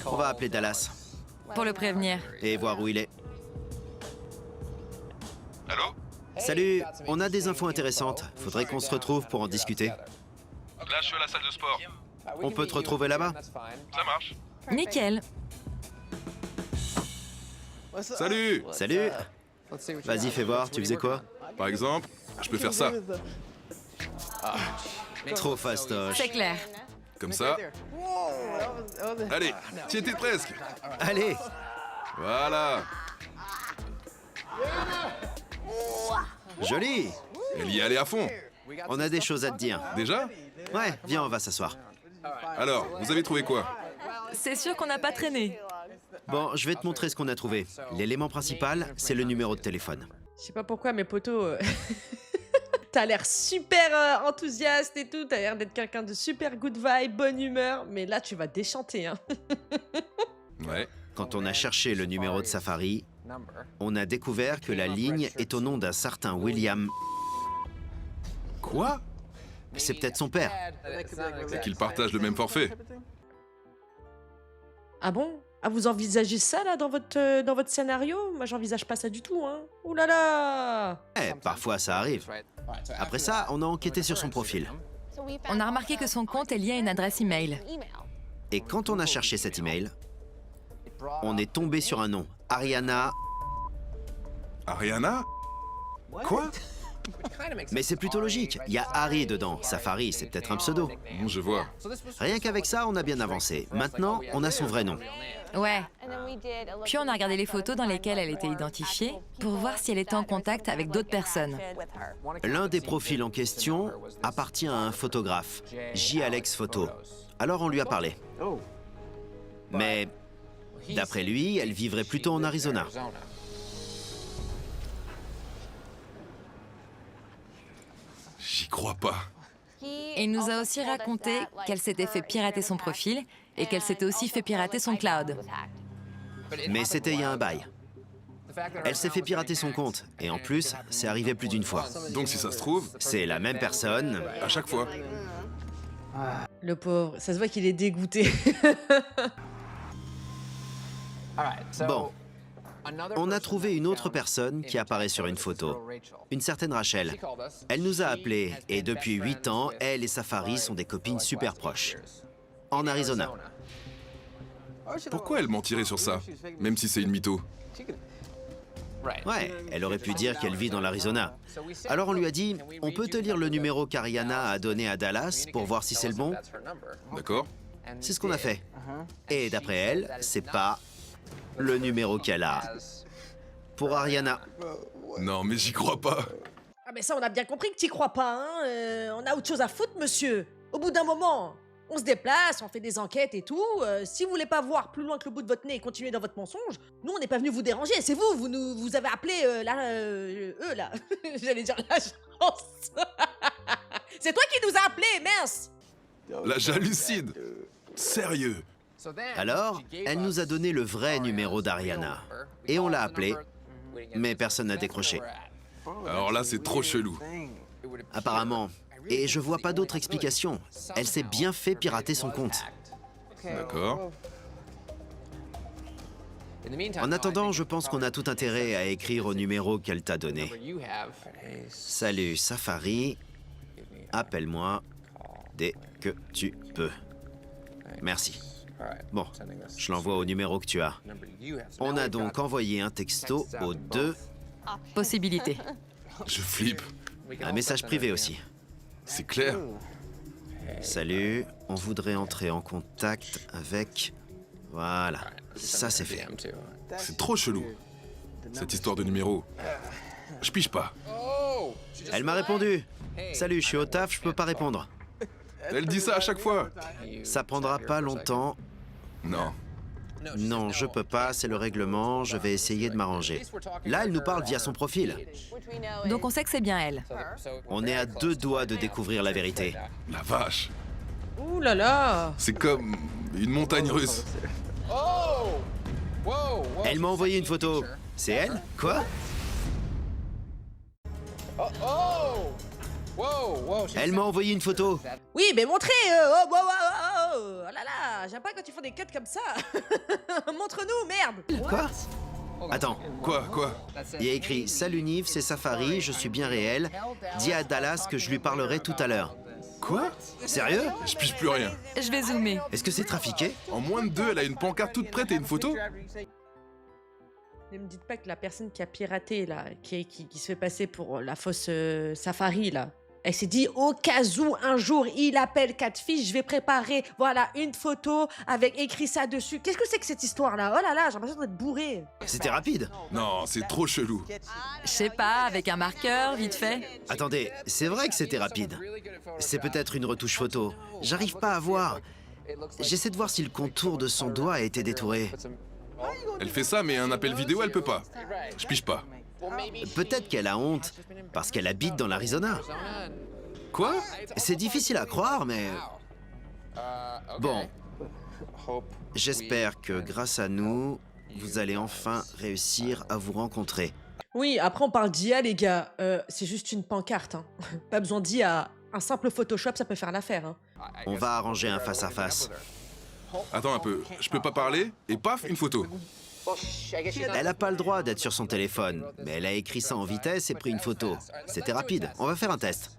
On va appeler Dallas Pour le prévenir. et voir où il est. Allô? Salut, on a des infos intéressantes. Faudrait qu'on se retrouve pour en discuter. Là, je suis à la salle de sport. On peut te retrouver là-bas? Ça marche. Nickel. Salut! Salut. Vas-y, fais voir, tu faisais quoi? Par exemple, je peux faire ça. Trop fastoche. C'est clair. Comme ça. Allez, tu étais presque. Allez, Voilà. joli. Elle y est allée à fond. On a des choses à te dire. Déjà? Ouais, viens, on va s'asseoir. Alors, vous avez trouvé quoi? C'est sûr qu'on n'a pas traîné. Bon, je vais te montrer ce qu'on a trouvé. L'élément principal, c'est le numéro de téléphone. Je sais pas pourquoi, mais poteau... T'as l'air super enthousiaste et tout, t'as l'air d'être quelqu'un de super good vibe, bonne humeur, mais là tu vas déchanter, hein. Ouais. Quand on a cherché le numéro de Safari, on a découvert que la ligne est au nom d'un certain William. Quoi? C'est peut-être son père. C'est qu'ils partagent le même forfait. Ah bon? Ah, vous envisagez ça, là, dans votre scénario? Moi, j'envisage pas ça du tout, hein. Ouh là là! Eh, parfois ça arrive. Après ça, on a enquêté sur son profil. On a remarqué que son compte est lié à une adresse email. Et quand on a cherché cet email, on est tombé sur un nom. Ariana. Ariana? Quoi? Mais c'est plutôt logique. Il y a Harry dedans. Safari, c'est peut-être un pseudo. Je vois. Rien qu'avec ça, on a bien avancé. Maintenant, on a son vrai nom. Ouais. Puis on a regardé les photos dans lesquelles elle était identifiée pour voir si elle était en contact avec d'autres personnes. L'un des profils en question appartient à un photographe, J. Alex Photo. Alors on lui a parlé. Mais d'après lui, elle vivrait plutôt en Arizona. J'y crois pas. Et il nous a aussi raconté qu'elle s'était fait pirater son profil et qu'elle s'était aussi fait pirater son cloud. Mais c'était il y a un bail. Elle s'est fait pirater son compte. Et en plus, c'est arrivé plus d'une fois. Donc si ça se trouve, C'est la même personne. à chaque fois. Le pauvre, ça se voit qu'il est dégoûté. Bon, on a trouvé une autre personne qui apparaît sur une photo. Une certaine Rachel. Elle nous a appelés et depuis 8 ans, elle et Safari sont des copines super proches. En Arizona. Pourquoi elle mentirait sur ça? Même si c'est une mytho. Ouais, elle aurait pu dire qu'elle vit dans l'Arizona. Alors on lui a dit, on peut te lire le numéro qu'Ariana a donné à Dallas pour voir si c'est le bon? D'accord? C'est ce qu'on a fait. Et d'après elle, c'est pas le numéro qu'elle a pour Ariana. Non, mais j'y crois pas. Ah mais ça, on a bien compris que t'y crois pas, hein. On a autre chose à foutre, monsieur. Au bout d'un moment, on se déplace, on fait des enquêtes et tout. Si vous voulez pas voir plus loin que le bout de votre nez et continuer dans votre mensonge, nous, on n'est pas venus vous déranger. C'est vous, vous avez appelé eux, là. J'allais dire l'agence. C'est toi qui nous as appelés, mince. Là, j'hallucine. Sérieux? Alors, elle nous a donné le vrai numéro d'Ariana. Et on l'a appelé, mais personne n'a décroché. Alors là, c'est trop chelou. Apparemment. Et je vois pas d'autre explication. Elle s'est bien fait pirater son compte. D'accord. En attendant, je pense qu'on a tout intérêt à écrire au numéro qu'elle t'a donné. Salut Safari, appelle-moi dès que tu peux. Merci. Bon, je l'envoie au numéro que tu as. On a donc envoyé un texto aux deux. Possibilité. Je flippe. Un message privé aussi. C'est clair. Salut, on voudrait entrer en contact avec... Voilà, ça c'est fait. C'est trop chelou. Cette histoire de numéro. Je pige pas. Elle m'a répondu. Salut, je suis au taf, je peux pas répondre. Elle dit ça à chaque fois. Ça prendra pas longtemps. Non. Non, je peux pas, c'est le règlement, je vais essayer de m'arranger. Là, elle nous parle via son profil. Donc on sait que c'est bien elle. On est à 2 doigts de découvrir la vérité. La vache. Ouh là là. C'est comme une montagne russe. Elle m'a envoyé une photo. C'est elle? Quoi? Elle m'a envoyé une photo. Oui, mais montrez. Oh, oh, oh, oh, oh là là, j'aime pas quand ils font des cuts comme ça. Montre-nous, merde. Quoi? Attends, Quoi? il y a écrit « Salut Nive, c'est Safari, je suis bien réel. Dis à Dallas que je lui parlerai tout à l'heure. Quoi? » Sérieux? Je pige plus rien. Je vais zoomer. Est-ce que c'est trafiqué? En moins de 2, elle a une pancarte toute prête et une photo? Ne me dites pas que la personne qui a piraté, là, qui se fait passer pour la fausse Safari, là, elle s'est dit, au cas où un jour il appelle 4 filles, je vais préparer, voilà, une photo avec écrit ça dessus. Qu'est-ce que c'est que cette histoire-là? Oh là là, j'ai l'impression d'être bourré. C'était rapide. Non, c'est trop chelou. Je sais pas, avec un marqueur, vite fait. Attendez, c'est vrai que c'était rapide. C'est peut-être une retouche photo. J'arrive pas à voir. J'essaie de voir si le contour de son doigt a été détouré. Elle fait ça, mais un appel vidéo, elle peut pas. Je pige pas. Peut-être qu'elle a honte, parce qu'elle habite dans l'Arizona. Quoi? C'est difficile à croire, mais... Bon. J'espère que grâce à nous, vous allez enfin réussir à vous rencontrer. Oui, après on parle d'IA, les gars. C'est juste une pancarte, hein. Pas besoin d'IA. Un simple Photoshop, ça peut faire l'affaire, hein. On va arranger un face-à-face. Attends un peu, je peux pas parler? Et paf, une photo. Elle a pas le droit d'être sur son téléphone, mais elle a écrit ça en vitesse et pris une photo. C'était rapide, on va faire un test.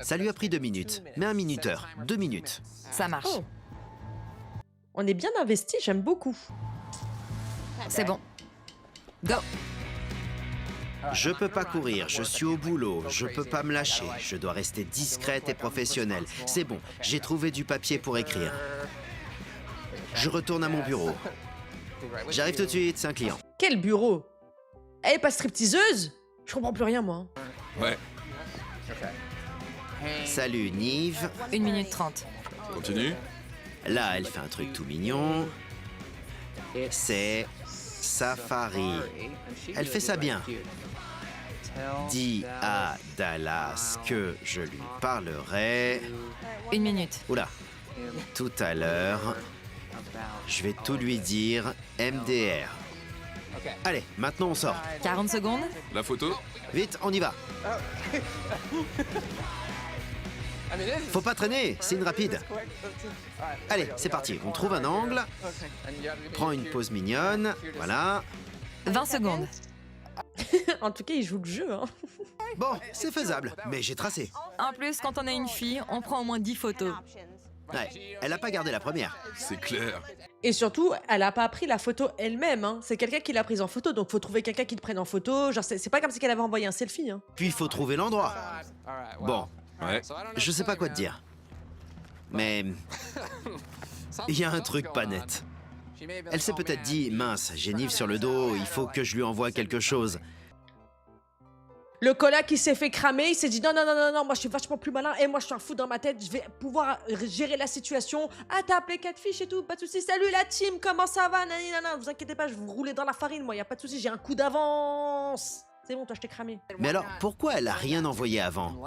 Ça lui a pris 2 minutes, mais un minuteur, 2 minutes. Ça marche. Oh. On est bien investi, j'aime beaucoup. C'est bon. Go. Je peux pas courir, je suis au boulot, je peux pas me lâcher, je dois rester discrète et professionnelle. C'est bon, j'ai trouvé du papier pour écrire. Je retourne à mon bureau. J'arrive tout de suite, c'est un client. Quel bureau? Elle est pas stripteaseuse? Je comprends plus rien, moi. Ouais, Salut Nive. 1 minute 30. continue. Là, elle fait un truc tout mignon. C'est Safari. Elle fait ça bien. Dis à Dallas que je lui parlerai. 1 minute. Oula. Tout à l'heure. Je vais tout lui dire. MDR. Allez, maintenant on sort. 40 secondes. La photo? Vite, on y va. Faut pas traîner, c'est une rapide. Allez, c'est parti. On trouve un angle. Prends une pause mignonne. Voilà. 20 secondes. En tout cas, il joue le jeu, hein. Bon, c'est faisable, mais j'ai tracé. En plus, quand on est une fille, on prend au moins 10 photos. Ouais, elle a pas gardé la première. C'est clair. Et surtout, elle a pas pris la photo elle-même, hein. C'est quelqu'un qui l'a prise en photo, donc faut trouver quelqu'un qui te prenne en photo. Genre, c'est pas comme si elle avait envoyé un selfie, hein. Puis il faut trouver l'endroit. Bon, Ouais. je sais pas quoi te dire. Mais il y a un truc pas net. Elle s'est peut-être dit, mince, j'ai Nive sur le dos, il faut que je lui envoie quelque chose. Le coloc qui s'est fait cramer, il s'est dit non, non, non, non, non, moi je suis vachement plus malin et moi je suis un fou dans ma tête, je vais pouvoir gérer la situation. Ah, t'as appelé 4 fiches et tout, pas de soucis. Salut la team, comment ça va? Nani, nana, vous inquiétez pas, je vais vous rouler dans la farine, moi, y a pas de soucis, j'ai un coup d'avance. C'est bon, toi, je t'ai cramé. Mais alors, pourquoi elle a rien envoyé avant?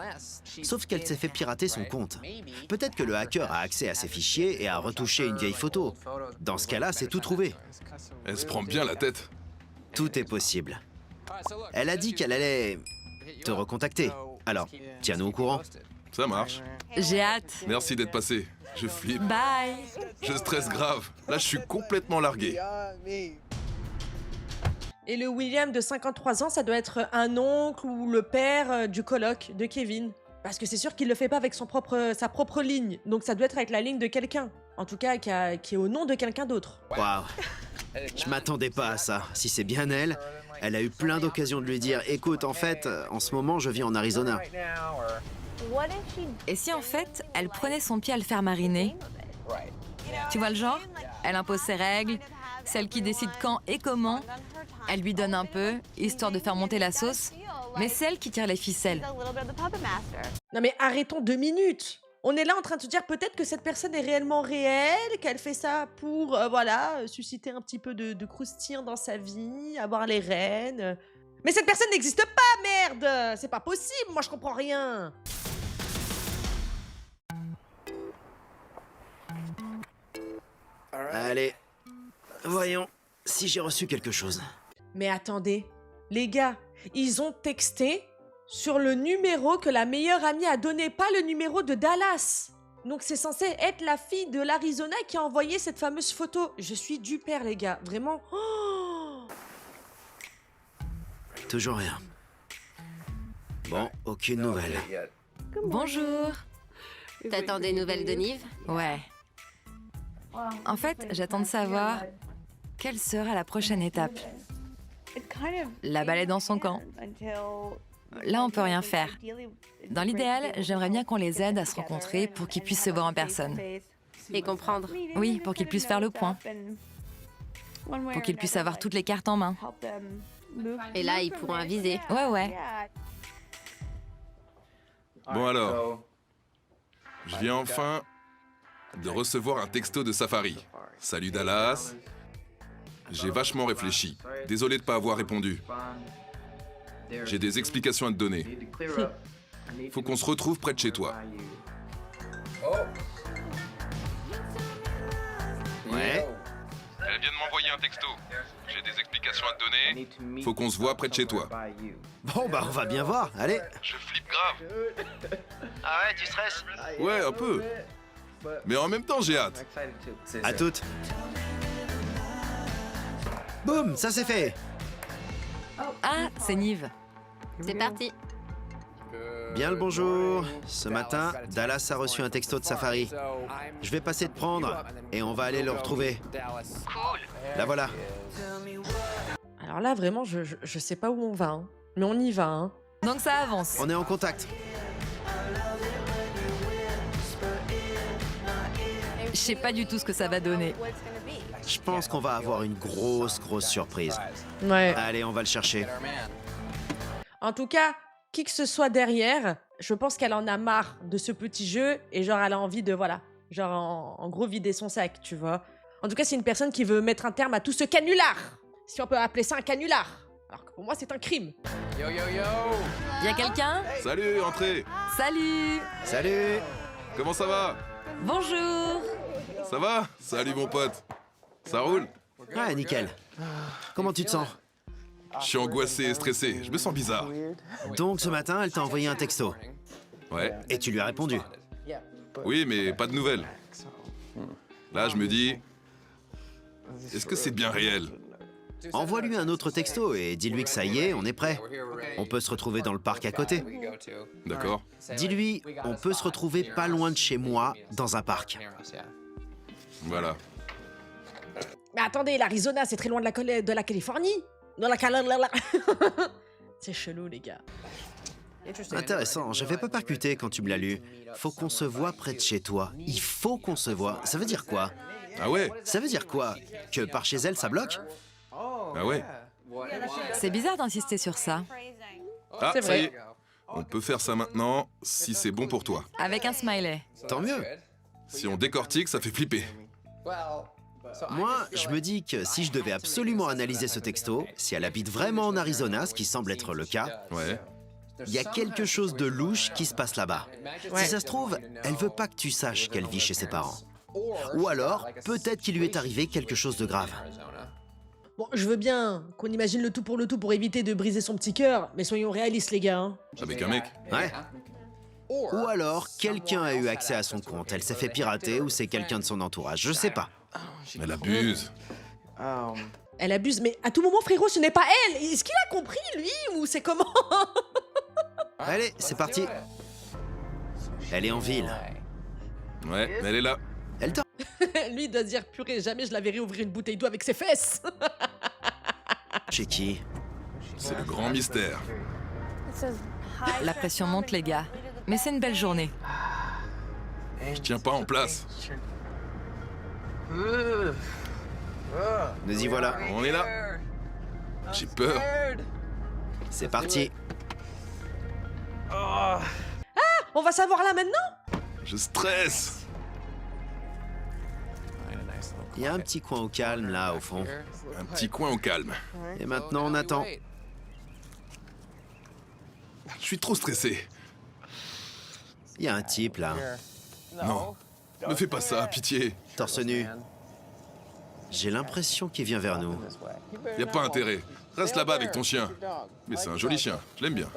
Sauf qu'elle s'est fait pirater son compte. Peut-être que le hacker a accès à ses fichiers et a retouché une vieille photo. Dans ce cas-là, c'est tout trouvé. Elle se prend bien la tête. Tout est possible. Elle a dit qu'elle allait te recontacter. Alors, tiens-nous au courant. Ça marche. J'ai hâte. Merci d'être passé. Je flippe. Bye. Je stresse grave. Là, je suis complètement largué. Et le William de 53 ans, ça doit être un oncle ou le père du coloc de Kevin. Parce que c'est sûr qu'il le fait pas avec sa propre ligne. Donc ça doit être avec la ligne de quelqu'un. En tout cas, qui est au nom de quelqu'un d'autre. Waouh. Je m'attendais pas à ça. Si c'est bien elle, elle a eu plein d'occasions de lui dire « Écoute, en fait, en ce moment, je vis en Arizona. » Et si en fait, elle prenait son pied à le faire mariner? Tu vois le genre? Elle impose ses règles, celle qui décide quand et comment. Elle lui donne un peu, histoire de faire monter la sauce. Mais c'est elle qui tire les ficelles. Non mais arrêtons 2 minutes. On est là en train de se dire peut-être que cette personne est réellement réelle, qu'elle fait ça pour, voilà, susciter un petit peu de croustillant dans sa vie, avoir les rênes. Mais cette personne n'existe pas, merde! C'est pas possible, moi je comprends rien. Allez, voyons si j'ai reçu quelque chose. Mais attendez, les gars, ils ont texté sur le numéro que la meilleure amie a donné, pas le numéro de Dallas. Donc c'est censé être la fille de l'Arizona qui a envoyé cette fameuse photo. Je suis du père, les gars, vraiment. Oh, Toujours rien. Bon, aucune nouvelle. Bonjour. T'attends des nouvelles de Nive? Ouais. En fait, j'attends de savoir quelle sera la prochaine étape. La balle est dans son camp. Là, on peut rien faire. Dans l'idéal, j'aimerais bien qu'on les aide à se rencontrer pour qu'ils puissent se voir en personne. Et comprendre. Oui, pour qu'ils puissent faire le point. Pour qu'ils puissent avoir toutes les cartes en main. Et là, ils pourront aviser. Ouais, ouais. Bon alors, je viens enfin de recevoir un texto de Safari. Salut Dallas. J'ai vachement réfléchi. Désolé de pas avoir répondu. J'ai des explications à te donner. Faut qu'on se retrouve près de chez toi. Ouais. Elle vient de m'envoyer un texto. J'ai des explications à te donner. Faut qu'on se voit près de chez toi. Bon, bah, on va bien voir. Allez. Je flippe grave. Ah ouais, tu stresses? Ouais, un peu. Mais en même temps, j'ai hâte. À toutes. Boum, ça c'est fait. Ah, c'est Nive. C'est parti. Bien le bonjour. Ce matin, Dallas a reçu un texto de Safari. Je vais passer te prendre et on va aller le retrouver. Cool. La voilà. alors là, vraiment, je sais pas où on va, hein. Mais on y va, hein. Donc ça avance. On est en contact. Je sais pas du tout ce que ça va donner. Je pense qu'on va avoir une grosse surprise. Ouais. Allez, on va le chercher. En tout cas, qui que ce soit derrière, je pense qu'elle en a marre de ce petit jeu et genre elle a envie de, voilà, genre en gros vider son sac, tu vois. En tout cas, c'est une personne qui veut mettre un terme à tout ce canular, si on peut appeler ça un canular. Alors que pour moi, c'est un crime. Y'a quelqu'un? Salut, entrez. Salut. Salut. Comment ça va? Bonjour. Ça va? Salut mon pote. Ça roule? Ah, nickel. Comment tu te sens? Je suis angoissé et stressé. Je me sens bizarre. Donc ce matin, elle t'a envoyé un texto. Ouais. Et tu lui as répondu. Oui, mais pas de nouvelles. Là, je me dis... Est-ce que c'est bien réel? Envoie-lui un autre texto et dis-lui que ça y est, on est prêt. On peut se retrouver dans le parc à côté. D'accord. Dis-lui, on peut se retrouver pas loin de chez moi, dans un parc. Voilà. Mais attendez, l'Arizona, c'est très loin de la Californie. Dans la C'est chelou, les gars. Intéressant, j'avais pas percuté quand tu me l'as lu. Faut qu'on se voit près de chez toi. Il faut qu'on se voit. Ça veut dire quoi? Ah ouais? Ça veut dire quoi? Que par chez elle, ça bloque? Ah ouais? C'est bizarre d'insister sur ça. Ah, C'est ça vrai. y est. On peut faire ça maintenant, si c'est bon pour toi. Avec un smiley. Tant mieux. Si on décortique, ça fait flipper. Moi, je me dis que si je devais absolument analyser ce texto, si elle habite vraiment en Arizona, ce qui semble être le cas, Ouais. il y a quelque chose de louche qui se passe là-bas. Ouais. Si ça se trouve, elle veut pas que tu saches qu'elle vit chez ses parents. Ou alors, peut-être qu'il lui est arrivé quelque chose de grave. Bon, je veux bien qu'on imagine le tout pour éviter de briser son petit cœur, mais soyons réalistes, les gars. Hein. Avec un mec. Ouais. Ou alors, quelqu'un a eu accès à son compte, elle s'est fait pirater ou c'est quelqu'un de son entourage, je sais pas. Elle abuse. Elle abuse, mais à tout moment, frérot, ce n'est pas elle. Est-ce qu'il a compris, lui, ou c'est comment? Allez, c'est parti. Elle est en ville. Ouais, mais elle est là. Elle t'a... Lui doit se dire, purée, jamais je la verrai ouvrir une bouteille d'eau avec ses fesses. Chez qui? C'est le grand mystère. La pression monte, les gars. Mais c'est une belle journée. Je tiens pas en place. Nous y voilà. On est là. J'ai peur. C'est parti. On va savoir là maintenant? Je stresse. Il y a un petit coin au calme là, au fond. Un petit coin au calme. Et maintenant, on attend. Je suis trop stressé. Il y a un type là, Non. Ne fais pas ça, pitié. torse nu. J'ai l'impression qu'il vient vers nous. Y a pas intérêt. Reste là-bas avec ton chien. Mais c'est un joli chien. Je l'aime bien.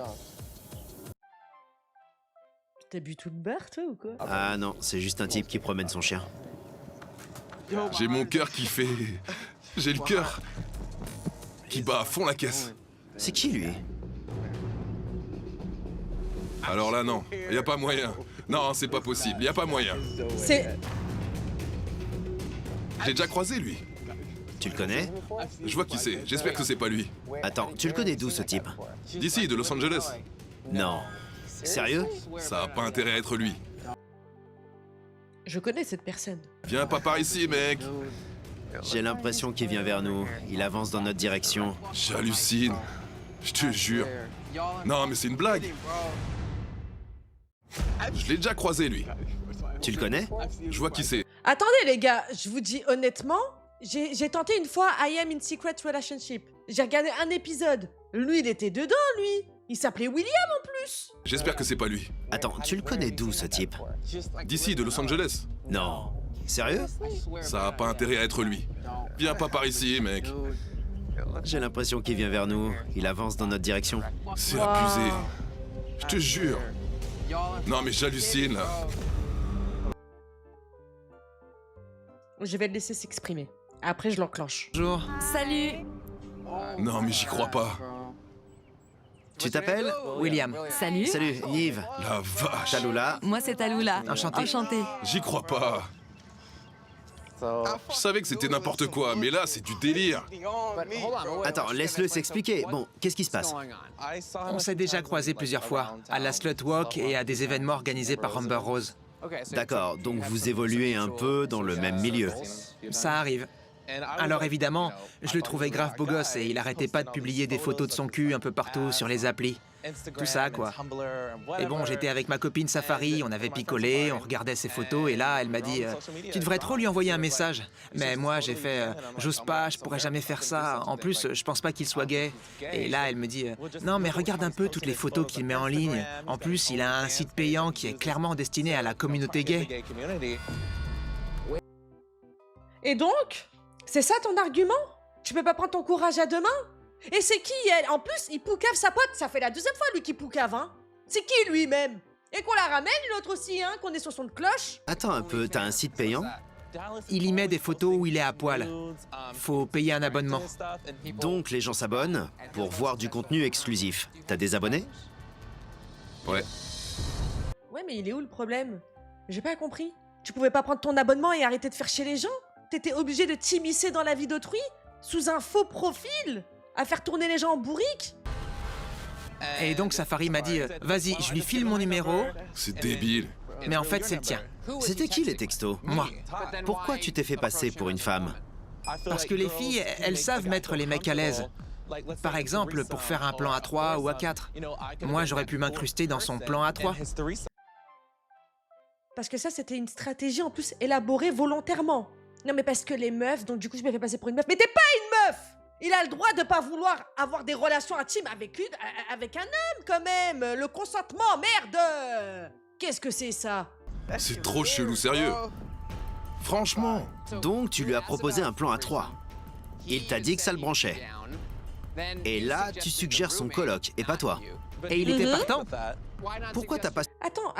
T'as bu tout le bar, toi, ou quoi? Ah non, c'est juste un type qui promène son chien. J'ai mon cœur qui fait... J'ai le cœur qui bat à fond la caisse. C'est qui lui? Alors là, non. Y a pas moyen. Non, c'est pas possible. Y a pas moyen. C'est... J'ai déjà croisé lui. Tu le connais? Je vois qui c'est. J'espère que c'est pas lui. Attends, tu le connais d'où ce type? D'ici, de Los Angeles. Non. Sérieux? Ça a pas intérêt à être lui. Je connais cette personne. Viens pas par ici, mec. J'ai l'impression qu'il vient vers nous. Il avance dans notre direction. J'hallucine. Je te jure. Non, mais c'est une blague. Je l'ai déjà croisé, lui. Tu le connais? Je vois qui c'est. Attendez, les gars, je vous dis honnêtement, j'ai tenté une fois I Am in Secret Relationship. J'ai regardé un épisode. Lui, il était dedans, lui. Il s'appelait William en plus. J'espère que c'est pas lui. Attends, tu le connais d'où ce type? D'ici, de Los Angeles. Non. Sérieux? Ça a pas intérêt à être lui. Viens pas par ici, mec. J'ai l'impression qu'il vient vers nous. Il avance dans notre direction. C'est abusé. Je te jure. Non, mais j'hallucine, là. Je vais le laisser s'exprimer. Après, je l'enclenche. Bonjour. Salut. Non, mais j'y crois pas. Tu t'appelles? William. Salut. Salut, Yves. La vache. Talula. Moi, c'est Talula. Enchanté. Enchanté. J'y crois pas. Je savais que c'était n'importe quoi, mais là, c'est du délire. Attends, laisse-le s'expliquer. Bon, qu'est-ce qui se passe? On s'est déjà croisés plusieurs fois, à la Slut Walk et à des événements organisés par Amber Rose. D'accord, donc vous évoluez un peu dans le même milieu. Ça arrive. Alors évidemment, je le trouvais grave beau gosse et il arrêtait pas de publier des photos de son cul un peu partout sur les applis. Tout ça, quoi. Et bon, j'étais avec ma copine Safari, on avait picolé, on regardait ses photos et là, elle m'a dit « Tu devrais trop lui envoyer un message. » Mais moi, j'ai fait « J'ose pas, je pourrais jamais faire ça. En plus, je pense pas qu'il soit gay. » Et là, elle me dit « Non, mais regarde un peu toutes les photos qu'il met en ligne. En plus, il a un site payant qui est clairement destiné à la communauté gay. » Et donc, c'est ça ton argument? Tu peux pas prendre ton courage à deux mains? Et c'est qui elle? En plus, il poucave sa pote. Ça fait la deuxième fois lui qui poucave, hein? C'est qui lui-même? Et qu'on la ramène une autre aussi, hein? Qu'on est sur son cloche? Attends un peu, t'as un site payant? Il y met des photos où il est à poil. Faut payer un abonnement. Donc les gens s'abonnent pour voir du contenu exclusif. T'as des abonnés? Ouais. Ouais, mais il est où le problème? J'ai pas compris. Tu pouvais pas prendre ton abonnement et arrêter de faire chier les gens? T'étais obligé de t'immiscer dans la vie d'autrui sous un faux profil, à faire tourner les gens en bourrique. Et donc Safari m'a dit vas-y, je lui file mon numéro, C'est débile. mais en fait c'est le tien. C'était qui les textos? Moi. Pourquoi tu t'es fait passer pour une femme? Parce que les filles, elles savent mettre les mecs à l'aise. Par exemple, pour faire un plan A3 ou A4. Moi, j'aurais pu m'incruster dans son plan A3. Parce que ça, c'était une stratégie en plus élaborée volontairement. Non, mais parce que les meufs, donc du coup, je me fais passer pour une meuf. Mais t'es pas une meuf! Il a le droit de pas vouloir avoir des relations intimes avec avec un homme, quand même. Le consentement, merde! Qu'est-ce que c'est ça? C'est trop chelou, sérieux. Franchement. Donc tu lui as proposé un plan à 3. Il t'a dit que ça le branchait. Et là, tu suggères son coloc, et pas toi. Et il était partant. Pourquoi t'as pas... Attends.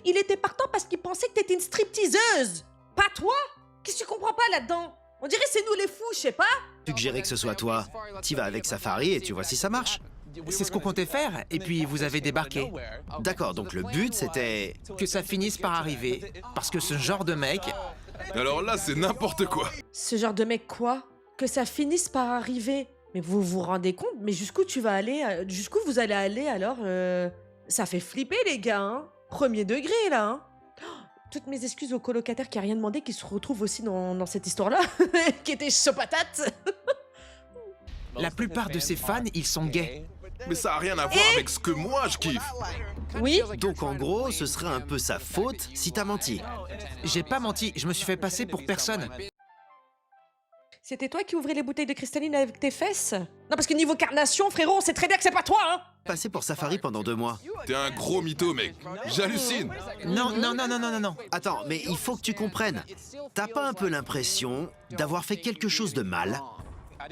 Il était partant parce qu'il pensait que t'étais une stripteaseuse. Pas toi? Qu'est-ce que tu comprends pas là-dedans? On dirait c'est nous les fous, je sais pas. suggéré que ce soit toi? T'y vas avec Safari et tu vois si ça marche. C'est ce qu'on comptait faire, et puis vous avez débarqué. D'accord, donc le but c'était... Que ça finisse par arriver. Parce que ce genre de mec, Alors là, c'est n'importe quoi. Ce genre de mec quoi? Que ça finisse par arriver. Mais vous vous rendez compte? Mais jusqu'où tu vas aller? Jusqu'où vous allez aller alors? Ça fait flipper les gars, hein? Premier degré là, hein? Oh, toutes mes excuses aux colocataires qui a rien demandé, qui se retrouvent aussi dans cette histoire-là, qui était chaud patate. la plupart de ses fans, ils sont gays. Mais ça a rien à voir avec ce que moi je kiffe. Oui? Donc en gros, ce serait un peu sa faute si t'as menti. J'ai pas menti, je me suis fait passer pour personne. C'était toi qui ouvrais les bouteilles de cristalline avec tes fesses? Non, parce que niveau carnation, frérot, on sait très bien que c'est pas toi, hein! Passé pour Safari pendant 2 mois. T'es un gros mytho, mec. J'hallucine. Non, non, non, non, non, non, non. Attends, mais il faut que tu comprennes. T'as pas un peu l'impression d'avoir fait quelque chose de mal?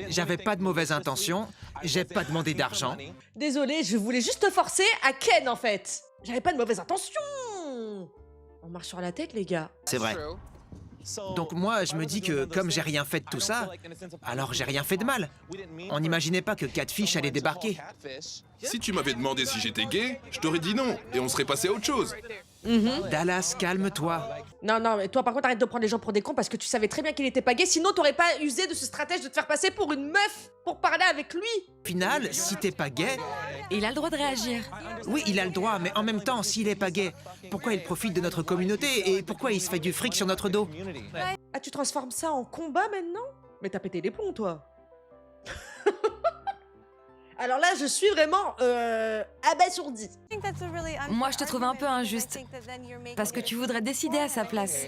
J'avais pas de mauvaise intention, j'ai pas demandé d'argent. Désolé, je voulais juste te forcer à Ken, en fait. J'avais pas de mauvaise intention. On marche sur la tête, les gars. C'est vrai. Donc moi, je me dis que comme j'ai rien fait de tout ça, alors j'ai rien fait de mal. On n'imaginait pas que Catfish allait débarquer. Si tu m'avais demandé si j'étais gay, je t'aurais dit non, et on serait passé à autre chose. Dallas, calme-toi. Non, non, mais toi, par contre, arrête de prendre les gens pour des cons parce que tu savais très bien qu'il était pas gay. Sinon, t'aurais pas usé de ce stratège de te faire passer pour une meuf pour parler avec lui. Au final, si t'es pas gay, Il a le droit de réagir. oui, il a le droit, mais en même temps, s'il est pas gay, pourquoi il profite de notre communauté et pourquoi il se fait du fric sur notre dos? Ah, tu transformes ça en combat maintenant? Mais t'as pété les plombs, toi. Alors là, je suis vraiment abasourdie. Moi, je te trouve un peu injuste. Parce que tu voudrais décider à sa place.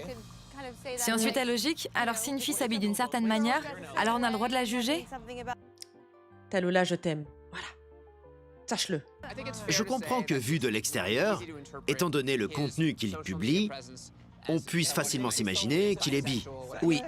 Si on suit ta logique, alors si une fille s'habille d'une certaine manière, alors on a le droit de la juger? Talula, je t'aime. Voilà. Sache-le. Je comprends que vu de l'extérieur, étant donné le contenu qu'il publie, on puisse facilement s'imaginer qu'il est bi. Oui,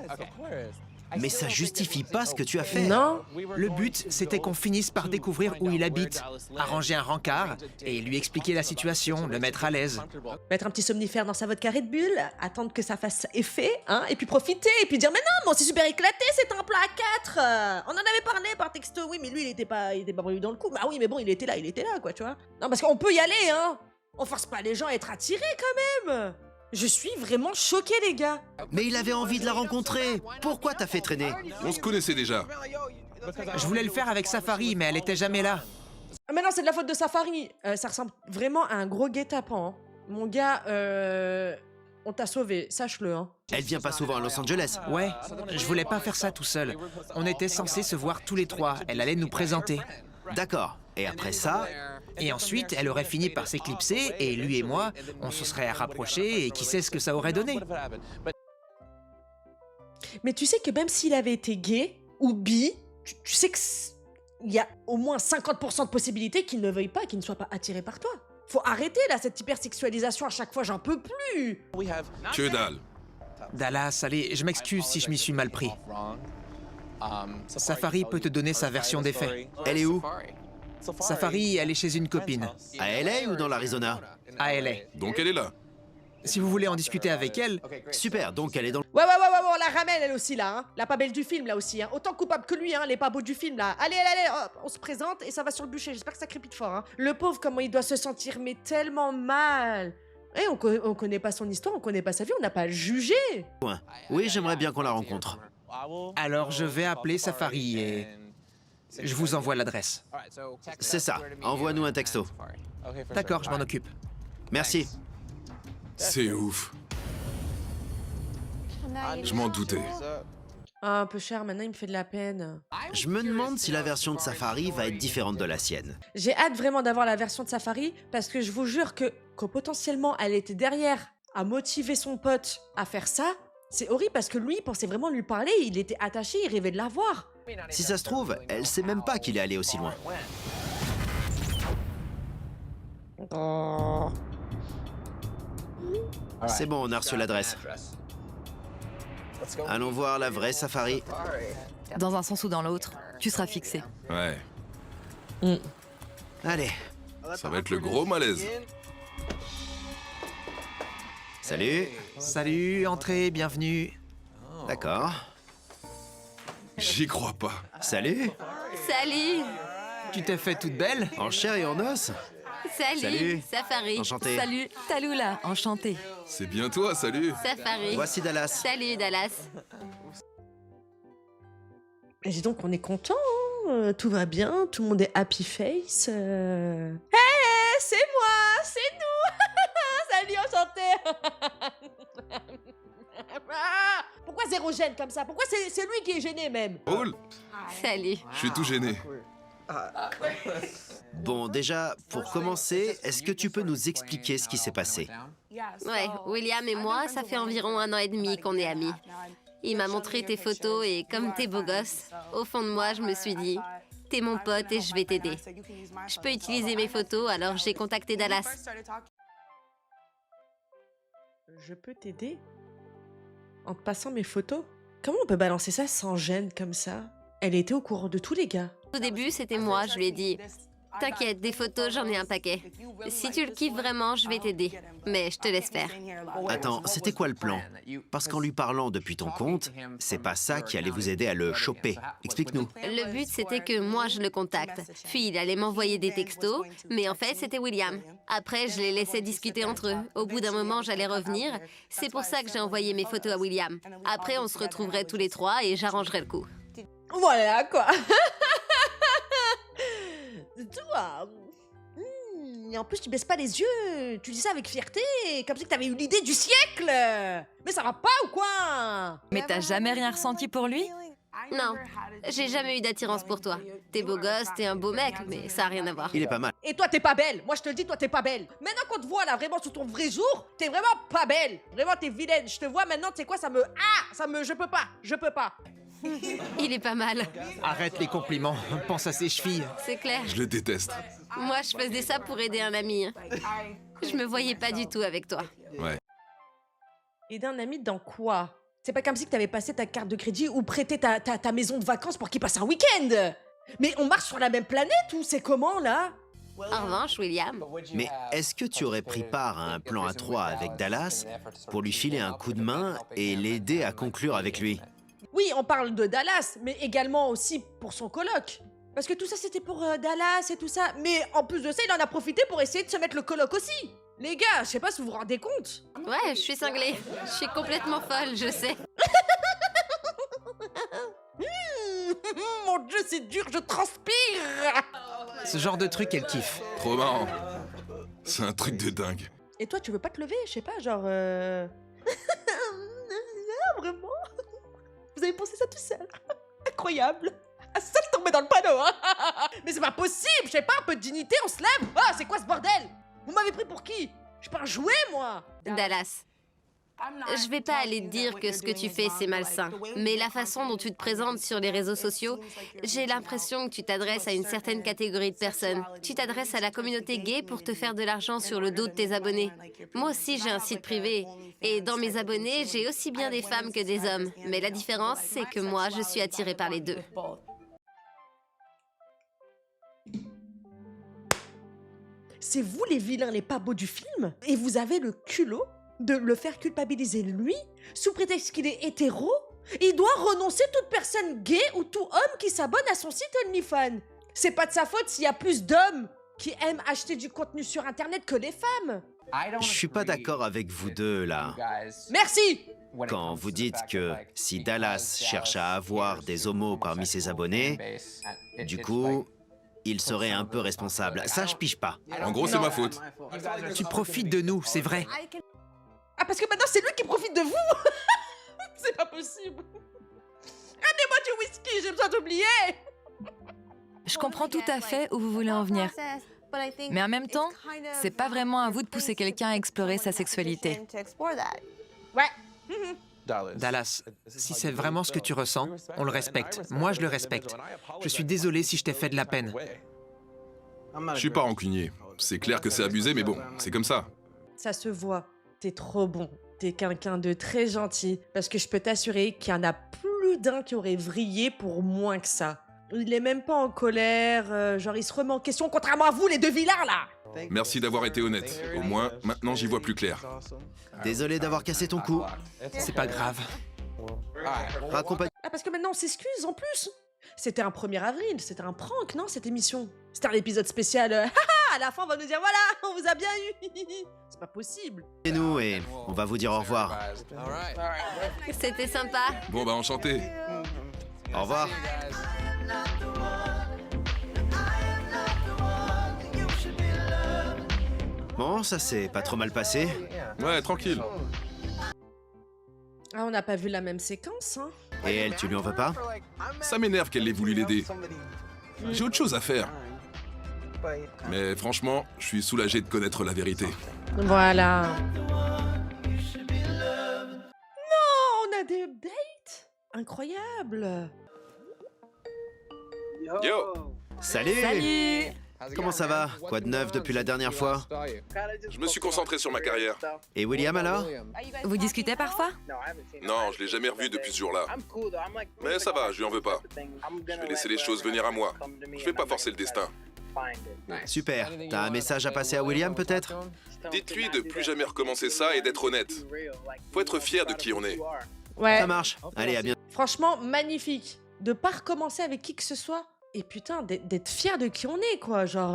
Mais ça justifie pas ce que tu as fait. Non? le but, c'était qu'on finisse par découvrir où il habite, arranger un rencard et lui expliquer la situation, le mettre à l'aise. Mettre un petit somnifère dans sa vodka Red Bull, attendre que ça fasse effet, hein, et puis profiter, et puis dire mais non, mais on s'est super éclaté, c'est un plat à 4. On en avait parlé par texto, oui, mais lui il était pas prévu dans le coup. Bah oui, mais bon, il était là, quoi, tu vois. Non, parce qu'on peut y aller, hein. On force pas les gens à être attirés quand même. Je suis vraiment choquée, les gars. Mais il avait envie de la rencontrer. Pourquoi t'as fait traîner? On se connaissait déjà. Je voulais le faire avec Safari, mais elle était jamais là. Ah, mais non, c'est de la faute de Safari. Ça ressemble vraiment à un gros guet-apens. Hein. Mon gars, on t'a sauvé, sache-le. Hein. Elle vient pas souvent à Los Angeles. Ouais, je voulais pas faire ça tout seul. On était censés se voir tous les trois, elle allait nous présenter. D'accord. Et après ça, Et ensuite, elle aurait fini par s'éclipser, et lui et moi, on se serait rapprochés, et qui sait ce que ça aurait donné. Mais tu sais que même s'il avait été gay ou bi, tu sais que il y a au moins 50% de possibilités qu'il ne veuille pas, qu'il ne soit pas attiré par toi. Faut arrêter là cette hypersexualisation à chaque fois, j'en peux plus. Que dalle. Dallas, allez, je m'excuse si je m'y suis mal pris. Safari peut te donner sa version des faits. elle est où? Safari, elle est chez une copine, À LA ou dans l'Arizona? à LA. Donc elle est là. Si vous voulez en discuter avec elle, Super, donc elle est dans... Ouais, on la ramène elle aussi là, hein. La pas belle du film là aussi, hein. Autant coupable que lui, hein, les pas beaux du film là. Allez, hop, on se présente et ça va sur le bûcher, j'espère que ça crépite fort, hein. Le pauvre, comment il doit se sentir, mais tellement mal. On connaît pas son histoire, on connaît pas sa vie, on n'a pas à le juger. Oui, j'aimerais bien qu'on la rencontre. Alors je vais appeler Safari et je vous envoie l'adresse. C'est ça, envoie-nous un texto. D'accord, je m'en occupe. Merci. C'est ouf. Je m'en doutais. Ah, un peu cher, maintenant il me fait de la peine. Je me demande si la version de Safari va être différente de la sienne. J'ai hâte vraiment d'avoir la version de Safari parce que je vous jure que potentiellement elle était derrière à motiver son pote à faire ça. C'est horrible parce que lui, il pensait vraiment lui parler, il était attaché, il rêvait de la voir. Si ça se trouve, elle sait même pas qu'il est allé aussi loin. Oh. C'est bon, on a reçu l'adresse. Allons voir la vraie Safari. Dans un sens ou dans l'autre, tu seras fixé. Ouais, Allez, ça va être le gros malaise. salut. Salut, entrez, bienvenue. D'accord. J'y crois pas. Salut. Salut. Tu t'es fait toute belle? En chair et en os. Salut. Salut. Safari. Enchanté. Salut, Talula, enchanté. C'est bien toi, salut. Safari. Voici Dallas. Salut Dallas. Et dis donc, on est content, hein, tout va bien, tout le monde est happy face. C'est moi, c'est nous. Salut, enchanté. Pourquoi zéro gêne comme ça? Pourquoi c'est lui qui est gêné même? Cool. Salut. Je suis tout gêné. Bon, déjà, pour commencer, est-ce que tu peux nous expliquer ce qui s'est passé? Ouais, William et moi, ça fait environ 1 an et demi qu'on est amis. Il m'a montré tes photos et comme t'es beau gosse, au fond de moi, je me suis dit, t'es mon pote et je vais t'aider. Je peux utiliser mes photos, alors j'ai contacté Dallas. Je peux t'aider? En te passant mes photos? Comment on peut balancer ça sans gêne comme ça? Elle était au courant de tous les gars. Au début, c'était moi, je lui ai dit, t'inquiète, des photos, j'en ai un paquet. Si tu le kiffes vraiment, je vais t'aider. Mais je te laisse faire. Attends, c'était quoi le plan? Parce qu'en lui parlant depuis ton compte, c'est pas ça qui allait vous aider à le choper. Explique-nous. Le but, c'était que moi, je le contacte. Puis, il allait m'envoyer des textos, mais en fait, c'était William. Après, je les laissais discuter entre eux. Au bout d'un moment, j'allais revenir. C'est pour ça que j'ai envoyé mes photos à William. Après, on se retrouverait tous les trois et j'arrangerais le coup. Voilà quoi. Toi. Et en plus, tu baisses pas les yeux. Tu dis ça avec fierté, comme si t'avais eu l'idée du siècle. Mais ça va pas ou quoi? Mais t'as jamais rien ressenti pour lui? Non, j'ai jamais eu d'attirance pour toi. T'es beau gosse, t'es un beau mec, mais ça a rien à voir. Il est pas mal. Et toi, t'es pas belle. Moi, je te le dis, toi, t'es pas belle. Maintenant qu'on te voit là, vraiment sous ton vrai jour, t'es vraiment pas belle. Vraiment, t'es vilaine. Je te vois maintenant, tu sais quoi, je peux pas. Il est pas mal, Arrête les compliments, pense à ses chevilles. c'est clair. Je le déteste. Moi, je faisais ça pour aider un ami. Hein. Je me voyais pas du tout avec toi. Ouais. Aider un ami dans quoi? C'est pas comme si t'avais passé ta carte de crédit ou prêté ta maison de vacances pour qu'il passe un week-end. Mais on marche sur la même planète ou c'est comment là? En revanche, William, Mais est-ce que tu aurais pris part à un plan à 3 avec Dallas pour lui filer un coup de main et l'aider à conclure avec lui? Oui, on parle de Dallas, mais également aussi pour son coloc. Parce que tout ça, c'était pour Dallas et tout ça. Mais en plus de ça, il en a profité pour essayer de se mettre le coloc aussi. Les gars, je sais pas si vous vous rendez compte. ouais, je suis cinglée. Je suis complètement folle, je sais. Mon Dieu, c'est dur, je transpire. Ce genre de truc, elle kiffe. Trop marrant. C'est un truc de dingue. Et toi, tu veux pas te lever? Je sais pas, genre... Vraiment? Vous avez pensé ça tout seul? Incroyable. Ah, ça, je tombais dans le panneau, hein. Mais c'est pas possible, je sais pas, un peu de dignité, on se lève. Ah, c'est quoi ce bordel? Vous m'avez pris pour qui? Je suis pas un jouet, moi. Dallas, je vais pas aller te dire que ce que tu fais, c'est malsain. Mais la façon dont tu te présentes sur les réseaux sociaux, j'ai l'impression que tu t'adresses à une certaine catégorie de personnes. Tu t'adresses à la communauté gay pour te faire de l'argent sur le dos de tes abonnés. Moi aussi, j'ai un site privé. Et dans mes abonnés, j'ai aussi bien des femmes que des hommes. Mais la différence, c'est que moi, je suis attirée par les deux. C'est vous les vilains, les pas beaux du film? Et vous avez le culot de le faire culpabiliser lui, sous prétexte qu'il est hétéro? Il doit renoncer toute personne gay ou tout homme qui s'abonne à son site OnlyFans. C'est pas de sa faute s'il y a plus d'hommes qui aiment acheter du contenu sur Internet que les femmes. Je suis pas d'accord avec vous deux, là. Merci. Quand vous dites que si Dallas cherche à avoir des homos parmi ses abonnés, du coup, il serait un peu responsable. Ça, je pige pas. En gros, c'est ma faute. Tu profites de nous, c'est vrai. Ah, parce que maintenant, c'est lui qui profite de vous. C'est pas possible. Ramenez-moi du whisky, j'ai besoin d'oublier. Je comprends tout à fait où vous voulez en venir. Mais en même temps, c'est pas vraiment à vous de pousser quelqu'un à explorer sa sexualité. Ouais. Dallas, si c'est vraiment ce que tu ressens, on le respecte. Moi, je le respecte. Je suis désolé si je t'ai fait de la peine. Je suis pas rancunier. C'est clair que c'est abusé, mais bon, c'est comme ça. Ça se voit. T'es trop bon. T'es quelqu'un de très gentil. Parce que je peux t'assurer qu'il y en a plus d'un qui aurait vrillé pour moins que ça. Il est même pas en colère, genre il se remet en question, contrairement à vous, les deux vilains, là. Merci d'avoir été honnête. Au moins, maintenant, j'y vois plus clair. Désolé d'avoir cassé ton cou. C'est pas grave. Raccompagne... Ah, parce que maintenant on s'excuse en plus. C'était un 1er avril, c'était un prank, non, cette émission? C'était un épisode spécial. Haha, à la fin on va nous dire voilà, on vous a bien eu. C'est pas possible. Et nous, et on va vous dire au revoir. C'était sympa. Bon, bah, enchanté. Au revoir. Bon, ça s'est pas trop mal passé. Ouais, tranquille. Ah, on n'a pas vu la même séquence, hein. Et elle, tu lui en veux pas? Ça m'énerve qu'elle ait voulu l'aider. J'ai autre chose à faire. Mais franchement, je suis soulagé de connaître la vérité. Voilà. Non, on a des dates. Incroyable. Yo! Salut! Salut! Comment ça va? Quoi de neuf depuis la dernière fois? Je me suis concentré sur ma carrière. Et William alors? Vous discutez parfois? Non, je l'ai jamais revu depuis ce jour-là. Mais ça va, je lui en veux pas. Je vais laisser les choses venir à moi. Je vais pas forcer le destin. Super. T'as un message à passer à William peut-être? Dites-lui de plus jamais recommencer ça et d'être honnête. Faut être fier de qui on est. Ouais. Ça marche. Allez, à bientôt. Franchement, magnifique. De pas recommencer avec qui que ce soit. Et putain, d'être fier de qui on est, quoi. Genre,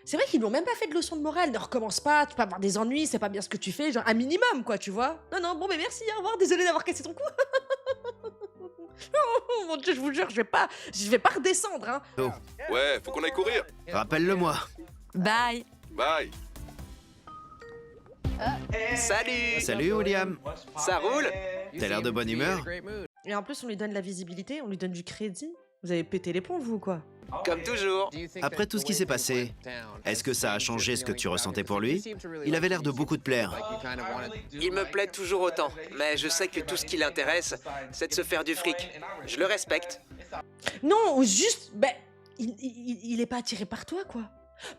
c'est vrai qu'ils lui ont même pas fait de leçon de morale. Ne recommence pas, tu peux avoir des ennuis, c'est pas bien ce que tu fais. Genre, un minimum, quoi, tu vois. Non, non, bon, mais merci, au revoir, désolé d'avoir cassé ton cou. Oh mon Dieu, je vous jure, je vais pas redescendre, hein. Ouais, faut qu'on aille courir. Rappelle-le-moi. Bye! Bye. Salut! Salut William. Ça roule? T'as l'air de bonne humeur. Et en plus, on lui donne la visibilité, on lui donne du crédit. Vous avez pété les plombs, vous, quoi. Comme toujours. Après tout ce qui s'est passé, est-ce que ça a changé ce que tu ressentais pour lui? Il avait l'air de beaucoup te plaire. Il me plaît toujours autant, mais je sais que tout ce qui l'intéresse, c'est de se faire du fric. Je le respecte. Non, ou juste, ben, il est pas attiré par toi, quoi.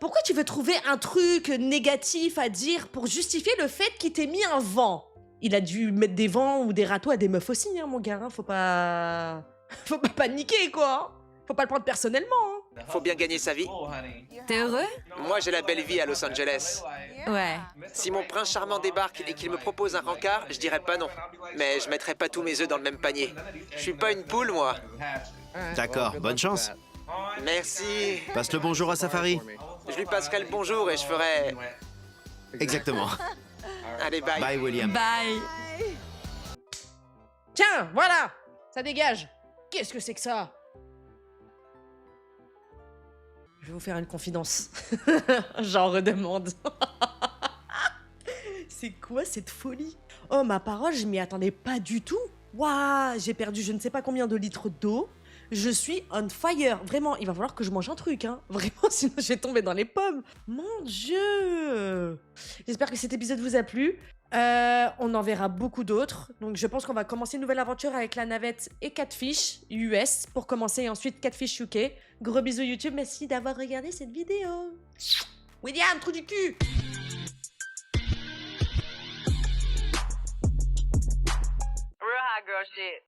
Pourquoi tu veux trouver un truc négatif à dire pour justifier le fait qu'il t'ait mis un vent? Il a dû mettre des vents ou des râteaux à des meufs aussi, hein, mon gars. Hein. Faut pas paniquer, quoi. Faut pas le prendre personnellement. Hein. Faut bien gagner sa vie. T'es heureux? Moi, j'ai la belle vie à Los Angeles. Ouais. Si mon prince charmant débarque et qu'il me propose un rencard, je dirais pas non. Mais je mettrai pas tous mes œufs dans le même panier. Je suis pas une poule, moi. D'accord, bonne chance. Merci. Passe le bonjour à Safari. Je lui passerai le bonjour et je ferai... Exactement. Allez, bye. Bye William. Bye! Tiens, voilà. Ça dégage. Qu'est-ce que c'est que ça? Je vais vous faire une confidence. J'en redemande. C'est quoi cette folie? Oh, ma parole, je m'y attendais pas du tout. Waouh, j'ai perdu je ne sais pas combien de litres d'eau. Je suis on fire. Vraiment, il va falloir que je mange un truc, hein. Vraiment, sinon je vais tomber dans les pommes. Mon Dieu. J'espère que cet épisode vous a plu. On en verra beaucoup d'autres. Donc je pense qu'on va commencer une nouvelle aventure avec la navette et Catfish US pour commencer et ensuite Catfish UK. Gros bisous YouTube, merci d'avoir regardé cette vidéo. William, trou du cul. Real hot girl shit.